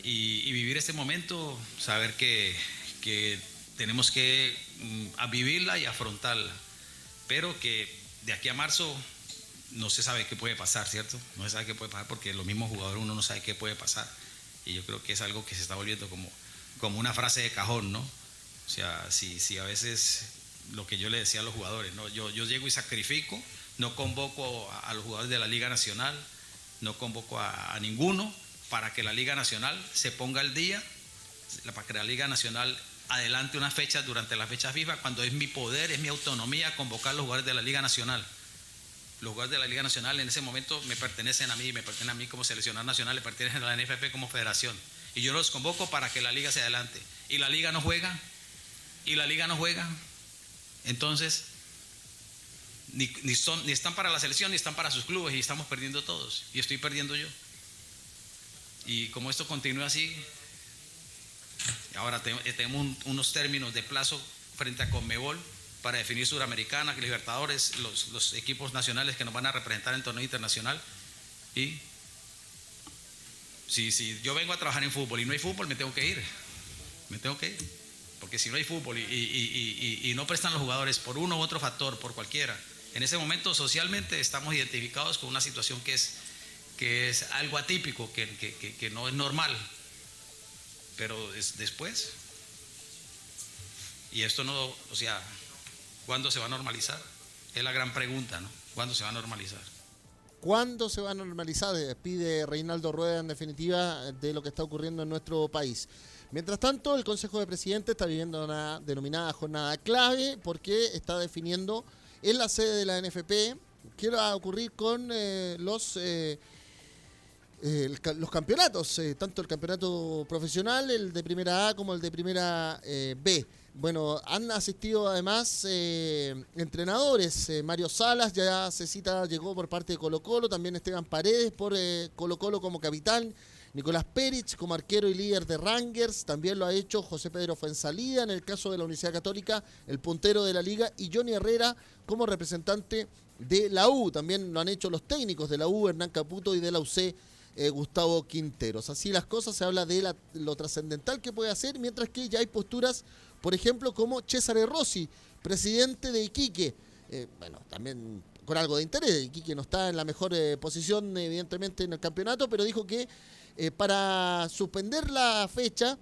Y vivir este momento, saber que tenemos que vivirla y afrontarla, pero que de aquí a marzo no se sabe qué puede pasar, ¿cierto? No se sabe qué puede pasar porque los mismos jugadores uno no sabe qué puede pasar, y yo creo que es algo que se está volviendo como una frase de cajón, ¿no? O sea, si a veces lo que yo le decía a los jugadores, ¿no? Yo llego y sacrifico, no convoco a los jugadores de la Liga Nacional, no convoco a ninguno para que la Liga Nacional se ponga al día, para que la Liga Nacional adelante unas fechas durante las fechas FIFA, cuando es mi poder, es mi autonomía convocar a los jugadores de la Liga Nacional. Los jugadores de la Liga Nacional en ese momento me pertenecen a mí como seleccionador nacional, le pertenecen a la NFP como federación. Y yo los convoco para que la liga se adelante. Y la liga no juega, entonces ni están para la selección ni están para sus clubes y estamos perdiendo todos. Y estoy perdiendo yo. Y como esto continúa así, ahora tenemos unos términos de plazo frente a Conmebol para definir Suramericana, Libertadores, los equipos nacionales que nos van a representar en el torneo internacional. Y si yo vengo a trabajar en fútbol y no hay fútbol, me tengo que ir. Porque si no hay fútbol y no prestan los jugadores por uno u otro factor, por cualquiera, en ese momento socialmente estamos identificados con una situación que es algo atípico, que no es normal. Pero es después. Y esto no, o sea, ¿cuándo se va a normalizar? Es la gran pregunta, ¿no? ¿Cuándo se va a normalizar? ¿Cuándo se va a normalizar? Pide Reinaldo Rueda, en definitiva, de lo que está ocurriendo en nuestro país. Mientras tanto, el Consejo de Presidentes está viviendo una denominada jornada clave porque está definiendo en la sede de la NFP qué va a ocurrir con los campeonatos, tanto el campeonato profesional, el de primera A como el de primera B. Bueno, han asistido además entrenadores. Mario Salas ya llegó por parte de Colo-Colo, también Esteban Paredes por Colo-Colo como capitán, Nicolás Perich como arquero y líder de Rangers, también lo ha hecho José Pedro Fuenzalida en el caso de la Universidad Católica, el puntero de la liga, y Johnny Herrera como representante de la U. También lo han hecho los técnicos de la U, Hernán Caputo, y de la UC, Gustavo Quinteros. Así las cosas, se habla de lo trascendental que puede hacer, mientras que ya hay posturas, por ejemplo, como Cesare Rossi, presidente de Iquique, también con algo de interés. Iquique no está en la mejor posición, evidentemente, en el campeonato, pero dijo que para suspender la fecha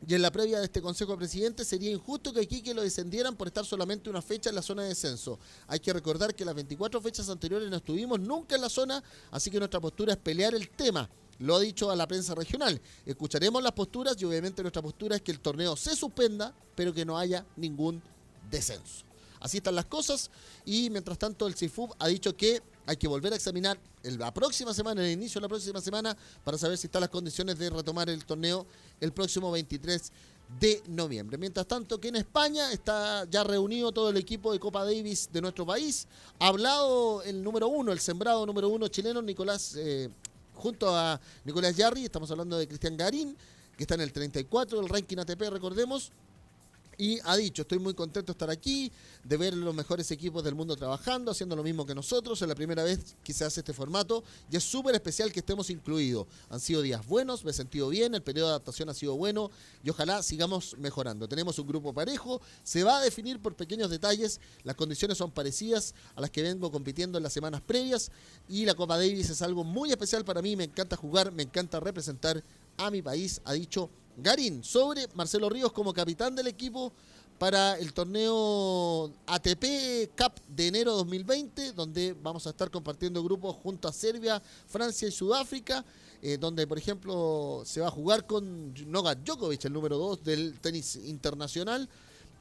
y en la previa de este Consejo de Presidentes sería injusto que Iquique lo descendieran por estar solamente una fecha en la zona de descenso. Hay que recordar que las 24 fechas anteriores no estuvimos nunca en la zona, así que nuestra postura es pelear el tema. Lo ha dicho a la prensa regional. Escucharemos las posturas y obviamente nuestra postura es que el torneo se suspenda, pero que no haya ningún descenso. Así están las cosas, y mientras tanto el CIFUB ha dicho que hay que volver a examinar la próxima semana, el inicio de la próxima semana, para saber si están las condiciones de retomar el torneo el próximo 23 de noviembre. Mientras tanto, que en España está ya reunido todo el equipo de Copa Davis de nuestro país. Ha hablado el número uno, el sembrado número uno chileno, junto a Nicolás Yarri. Estamos hablando de Cristian Garín, que está en el 34 del ranking ATP, recordemos. Y ha dicho: estoy muy contento de estar aquí, de ver los mejores equipos del mundo trabajando, haciendo lo mismo que nosotros. Es la primera vez que se hace este formato y es súper especial que estemos incluidos. Han sido días buenos, me he sentido bien, el periodo de adaptación ha sido bueno y ojalá sigamos mejorando. Tenemos un grupo parejo, se va a definir por pequeños detalles, las condiciones son parecidas a las que vengo compitiendo en las semanas previas, y la Copa Davis es algo muy especial para mí. Me encanta jugar, me encanta representar a mi país, ha dicho Garín sobre Marcelo Ríos como capitán del equipo para el torneo ATP Cup de enero 2020, donde vamos a estar compartiendo grupos junto a Serbia, Francia y Sudáfrica, donde por ejemplo se va a jugar con Novak Djokovic, el número 2 del tenis internacional.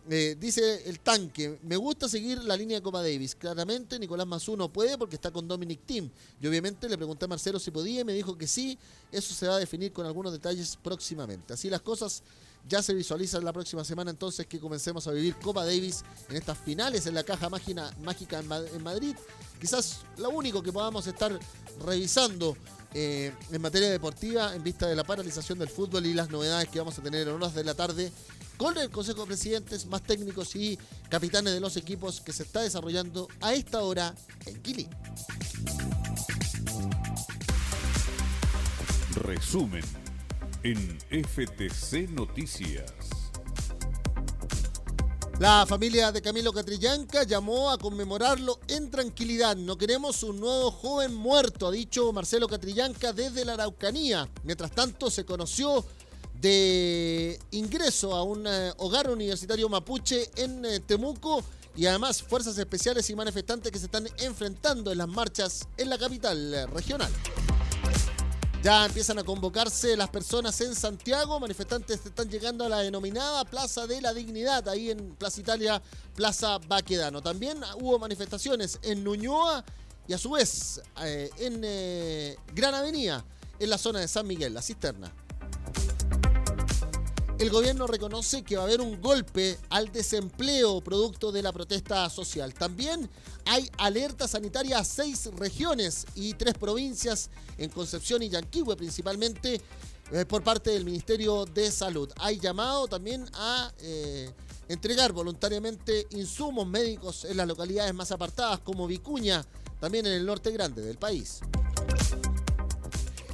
Dice el tanque: me gusta seguir la línea de Copa Davis. Claramente Nicolás Mazú no puede porque está con Dominic Thiem. Y obviamente le pregunté a Marcelo si podía y me dijo que sí. Eso se va a definir con algunos detalles próximamente. Así las cosas, ya se visualizan la próxima semana entonces que comencemos a vivir Copa Davis en estas finales en la caja mágica en Madrid. Quizás lo único que podamos estar revisando en materia deportiva en vista de la paralización del fútbol y las novedades que vamos a tener en horas de la tarde con el Consejo de Presidentes, más técnicos y capitanes de los equipos, que se está desarrollando a esta hora en Quilín. Resumen en FTC Noticias. La familia de Camilo Catrillanca llamó a conmemorarlo en tranquilidad. No queremos un nuevo joven muerto, ha dicho Marcelo Catrillanca desde la Araucanía. Mientras tanto, se conoció de ingreso a un hogar universitario mapuche en Temuco, y además fuerzas especiales y manifestantes que se están enfrentando en las marchas en la capital regional. Ya empiezan a convocarse las personas en Santiago. Manifestantes están llegando a la denominada Plaza de la Dignidad, ahí en Plaza Italia, Plaza Baquedano. También hubo manifestaciones en Ñuñoa Y a su vez, en Gran Avenida, en la zona de San Miguel, La Cisterna. El gobierno reconoce que va a haber un golpe al desempleo producto de la protesta social. También hay alerta sanitaria a 6 regiones y 3 provincias en Concepción y Yanquihue principalmente por parte del Ministerio de Salud. Hay llamado también a entregar voluntariamente insumos médicos en las localidades más apartadas como Vicuña, también en el norte grande del país.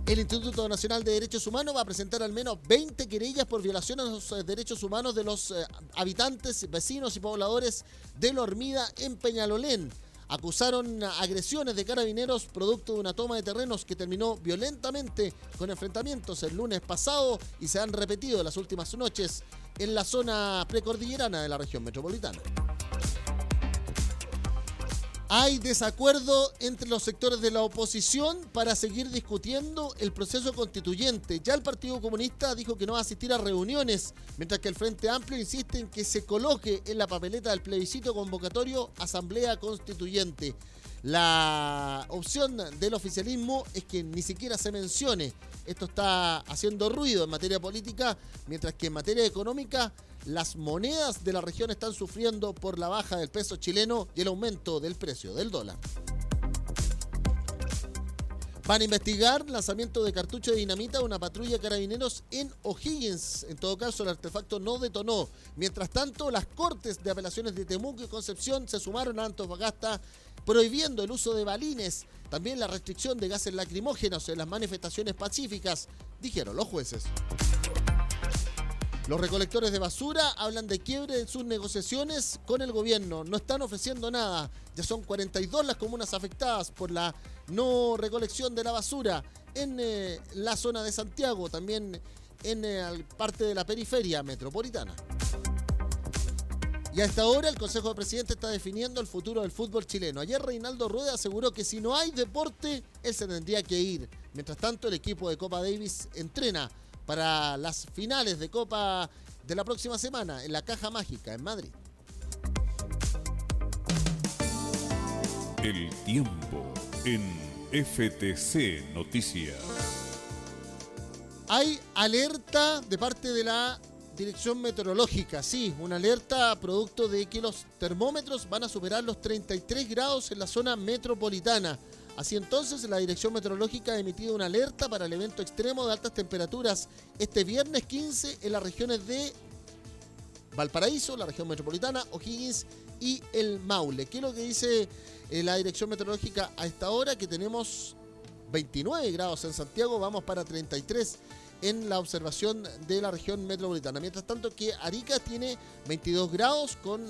El Instituto Nacional de Derechos Humanos va a presentar al menos 20 querellas por violación a los derechos humanos de los habitantes, vecinos y pobladores de La Hormida en Peñalolén. Acusaron agresiones de carabineros producto de una toma de terrenos que terminó violentamente con enfrentamientos el lunes pasado y se han repetido las últimas noches en la zona precordillerana de la región metropolitana. Hay desacuerdo entre los sectores de la oposición para seguir discutiendo el proceso constituyente. Ya el Partido Comunista dijo que no va a asistir a reuniones, mientras que el Frente Amplio insiste en que se coloque en la papeleta del plebiscito convocatorio Asamblea Constituyente. La opción del oficialismo es que ni siquiera se mencione. Esto está haciendo ruido en materia política, mientras que en materia económica las monedas de la región están sufriendo por la baja del peso chileno y el aumento del precio del dólar. Van a investigar lanzamiento de cartucho de dinamita a una patrulla de carabineros en O'Higgins. En todo caso, el artefacto no detonó. Mientras tanto, las Cortes de Apelaciones de Temuco y Concepción se sumaron a Antofagasta prohibiendo el uso de balines. También la restricción de gases lacrimógenos en las manifestaciones pacíficas, dijeron los jueces. Los recolectores de basura hablan de quiebre en sus negociaciones con el gobierno. No están ofreciendo nada. Ya son 42 las comunas afectadas por la no recolección de la basura en la zona de Santiago, también en parte de la periferia metropolitana. Y a esta hora el Consejo de Presidentes está definiendo el futuro del fútbol chileno. Ayer Reinaldo Rueda aseguró que si no hay deporte, él se tendría que ir. Mientras tanto, el equipo de Copa Davis entrena para las finales de Copa de la próxima semana en la Caja Mágica en Madrid. El tiempo en FTC Noticias. Hay alerta de parte de la Dirección Meteorológica, sí, una alerta producto de que los termómetros van a superar los 33 grados en la zona metropolitana. Así entonces, la Dirección Meteorológica ha emitido una alerta para el evento extremo de altas temperaturas este viernes 15 en las regiones de Valparaíso, la región metropolitana, O'Higgins y el Maule. ¿Qué es lo que dice la Dirección Meteorológica a esta hora? Que tenemos 29 grados en Santiago, vamos para 33 en la observación de la región metropolitana. Mientras tanto que Arica tiene 22 grados con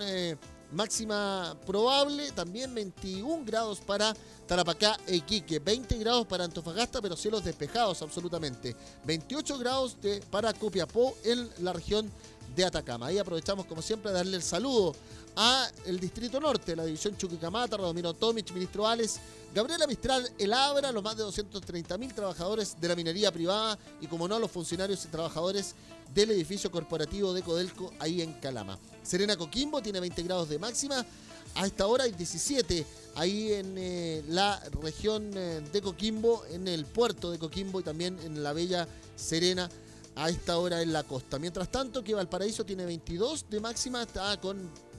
máxima probable, también 21 grados para Tarapacá e Iquique, 20 grados para Antofagasta, pero cielos despejados absolutamente, 28 grados para Copiapó en la región de Atacama. Ahí aprovechamos como siempre a darle el saludo a el Distrito Norte, la División Chuquicamata, Radomiro Tomic, Ministro Ales, Gabriela Mistral, El Abra, los más de 230.000 trabajadores de la minería privada y como no los funcionarios y trabajadores del edificio corporativo de Codelco ahí en Calama. Serena Coquimbo tiene 20 grados de máxima, a esta hora hay 17 ahí en la región de Coquimbo, en el puerto de Coquimbo y también en la bella Serena a esta hora en la costa. Mientras tanto que Valparaíso tiene 22 de máxima, está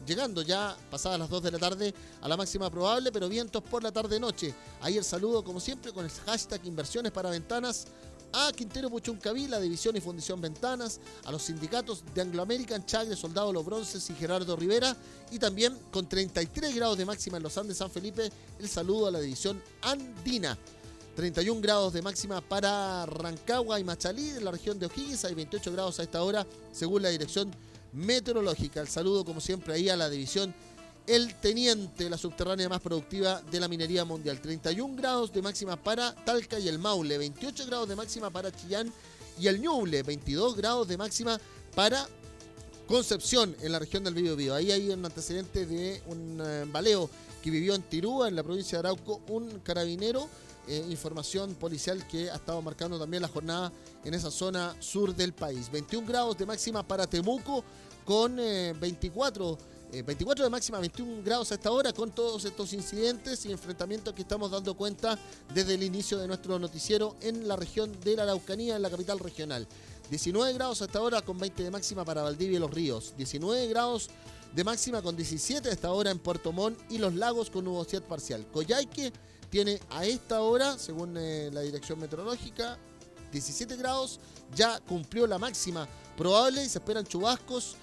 llegando ya pasadas las 2 de la tarde a la máxima probable, pero vientos por la tarde-noche. Ahí el saludo como siempre con el hashtag Inversiones para Ventanas a Quintero Puchuncaví, la División y Fundición Ventanas, a los sindicatos de Anglo American, Chagre, Soldado Los Bronces y Gerardo Rivera, y también con 33 grados de máxima en los Andes San Felipe, el saludo a la División Andina. 31 grados de máxima para Rancagua y Machalí, en la región de O'Higgins, hay 28 grados a esta hora, según la Dirección Meteorológica. El saludo, como siempre, ahí a la División El Teniente, la subterránea más productiva de la minería mundial. 31 grados de máxima para Talca y el Maule, 28 grados de máxima para Chillán y el Ñuble, 22 grados de máxima para Concepción, en la región del Biobío. Ahí hay un antecedente de un baleo que vivió en Tirúa, en la provincia de Arauco, un carabinero. Información policial que ha estado marcando también la jornada en esa zona sur del país. 21 grados de máxima para Temuco con 24 de máxima, 21 grados a esta hora, con todos estos incidentes y enfrentamientos que estamos dando cuenta desde el inicio de nuestro noticiero en la región de la Araucanía, en la capital regional. 19 grados a esta hora con 20 de máxima para Valdivia y Los Ríos. 19 grados de máxima con 17 a esta hora en Puerto Montt y Los Lagos con nubosidad parcial. Coyhaique tiene a esta hora, según la dirección meteorológica, 17 grados, ya cumplió la máxima probable y se esperan chubascos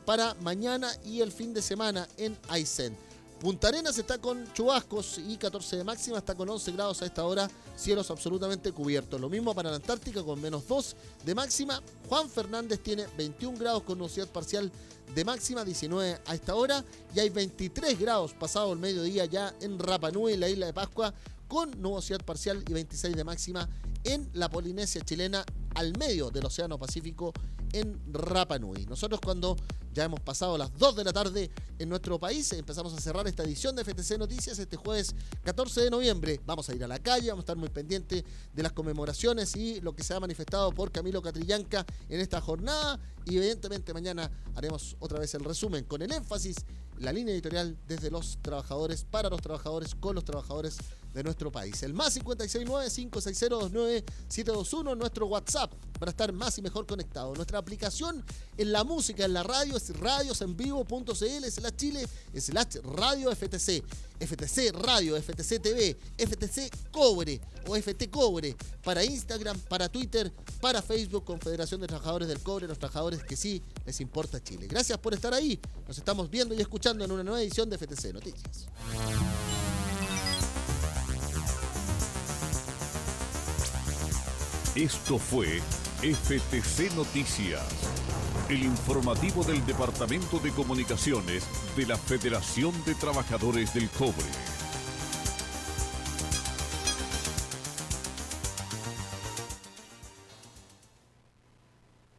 para mañana y el fin de semana en Aysén. Punta Arenas está con chubascos y 14 de máxima, está con 11 grados a esta hora, cielos absolutamente cubiertos. Lo mismo para la Antártica con menos 2 de máxima. Juan Fernández tiene 21 grados con nubosidad parcial de máxima, 19 a esta hora, y hay 23 grados pasado el mediodía ya en Rapa Nui, la isla de Pascua, con nubosidad parcial y 26 de máxima en la Polinesia chilena, al medio del Océano Pacífico, en Rapa Nui. Nosotros, cuando ya hemos pasado las 2 de la tarde en nuestro país, empezamos a cerrar esta edición de FTC Noticias este jueves 14 de noviembre. Vamos a ir a la calle, vamos a estar muy pendientes de las conmemoraciones y lo que se ha manifestado por Camilo Catrillanca en esta jornada, y evidentemente mañana haremos otra vez el resumen con el énfasis, la línea editorial desde los trabajadores, para los trabajadores, con los trabajadores de nuestro país. El más 569-560-29721, nuestro WhatsApp, para estar más y mejor conectados. Nuestra aplicación en la música, en la radio, es radiosenvivo.cl/Chile/radio FTC. FTC Radio, FTC TV, FTC Cobre o FT Cobre, para Instagram, para Twitter, para Facebook, Confederación de Trabajadores del Cobre, los trabajadores que sí les importa Chile. Gracias por estar ahí. Nos estamos viendo y escuchando en una nueva edición de FTC Noticias. Esto fue FTC Noticias, el informativo del Departamento de Comunicaciones de la Federación de Trabajadores del Cobre.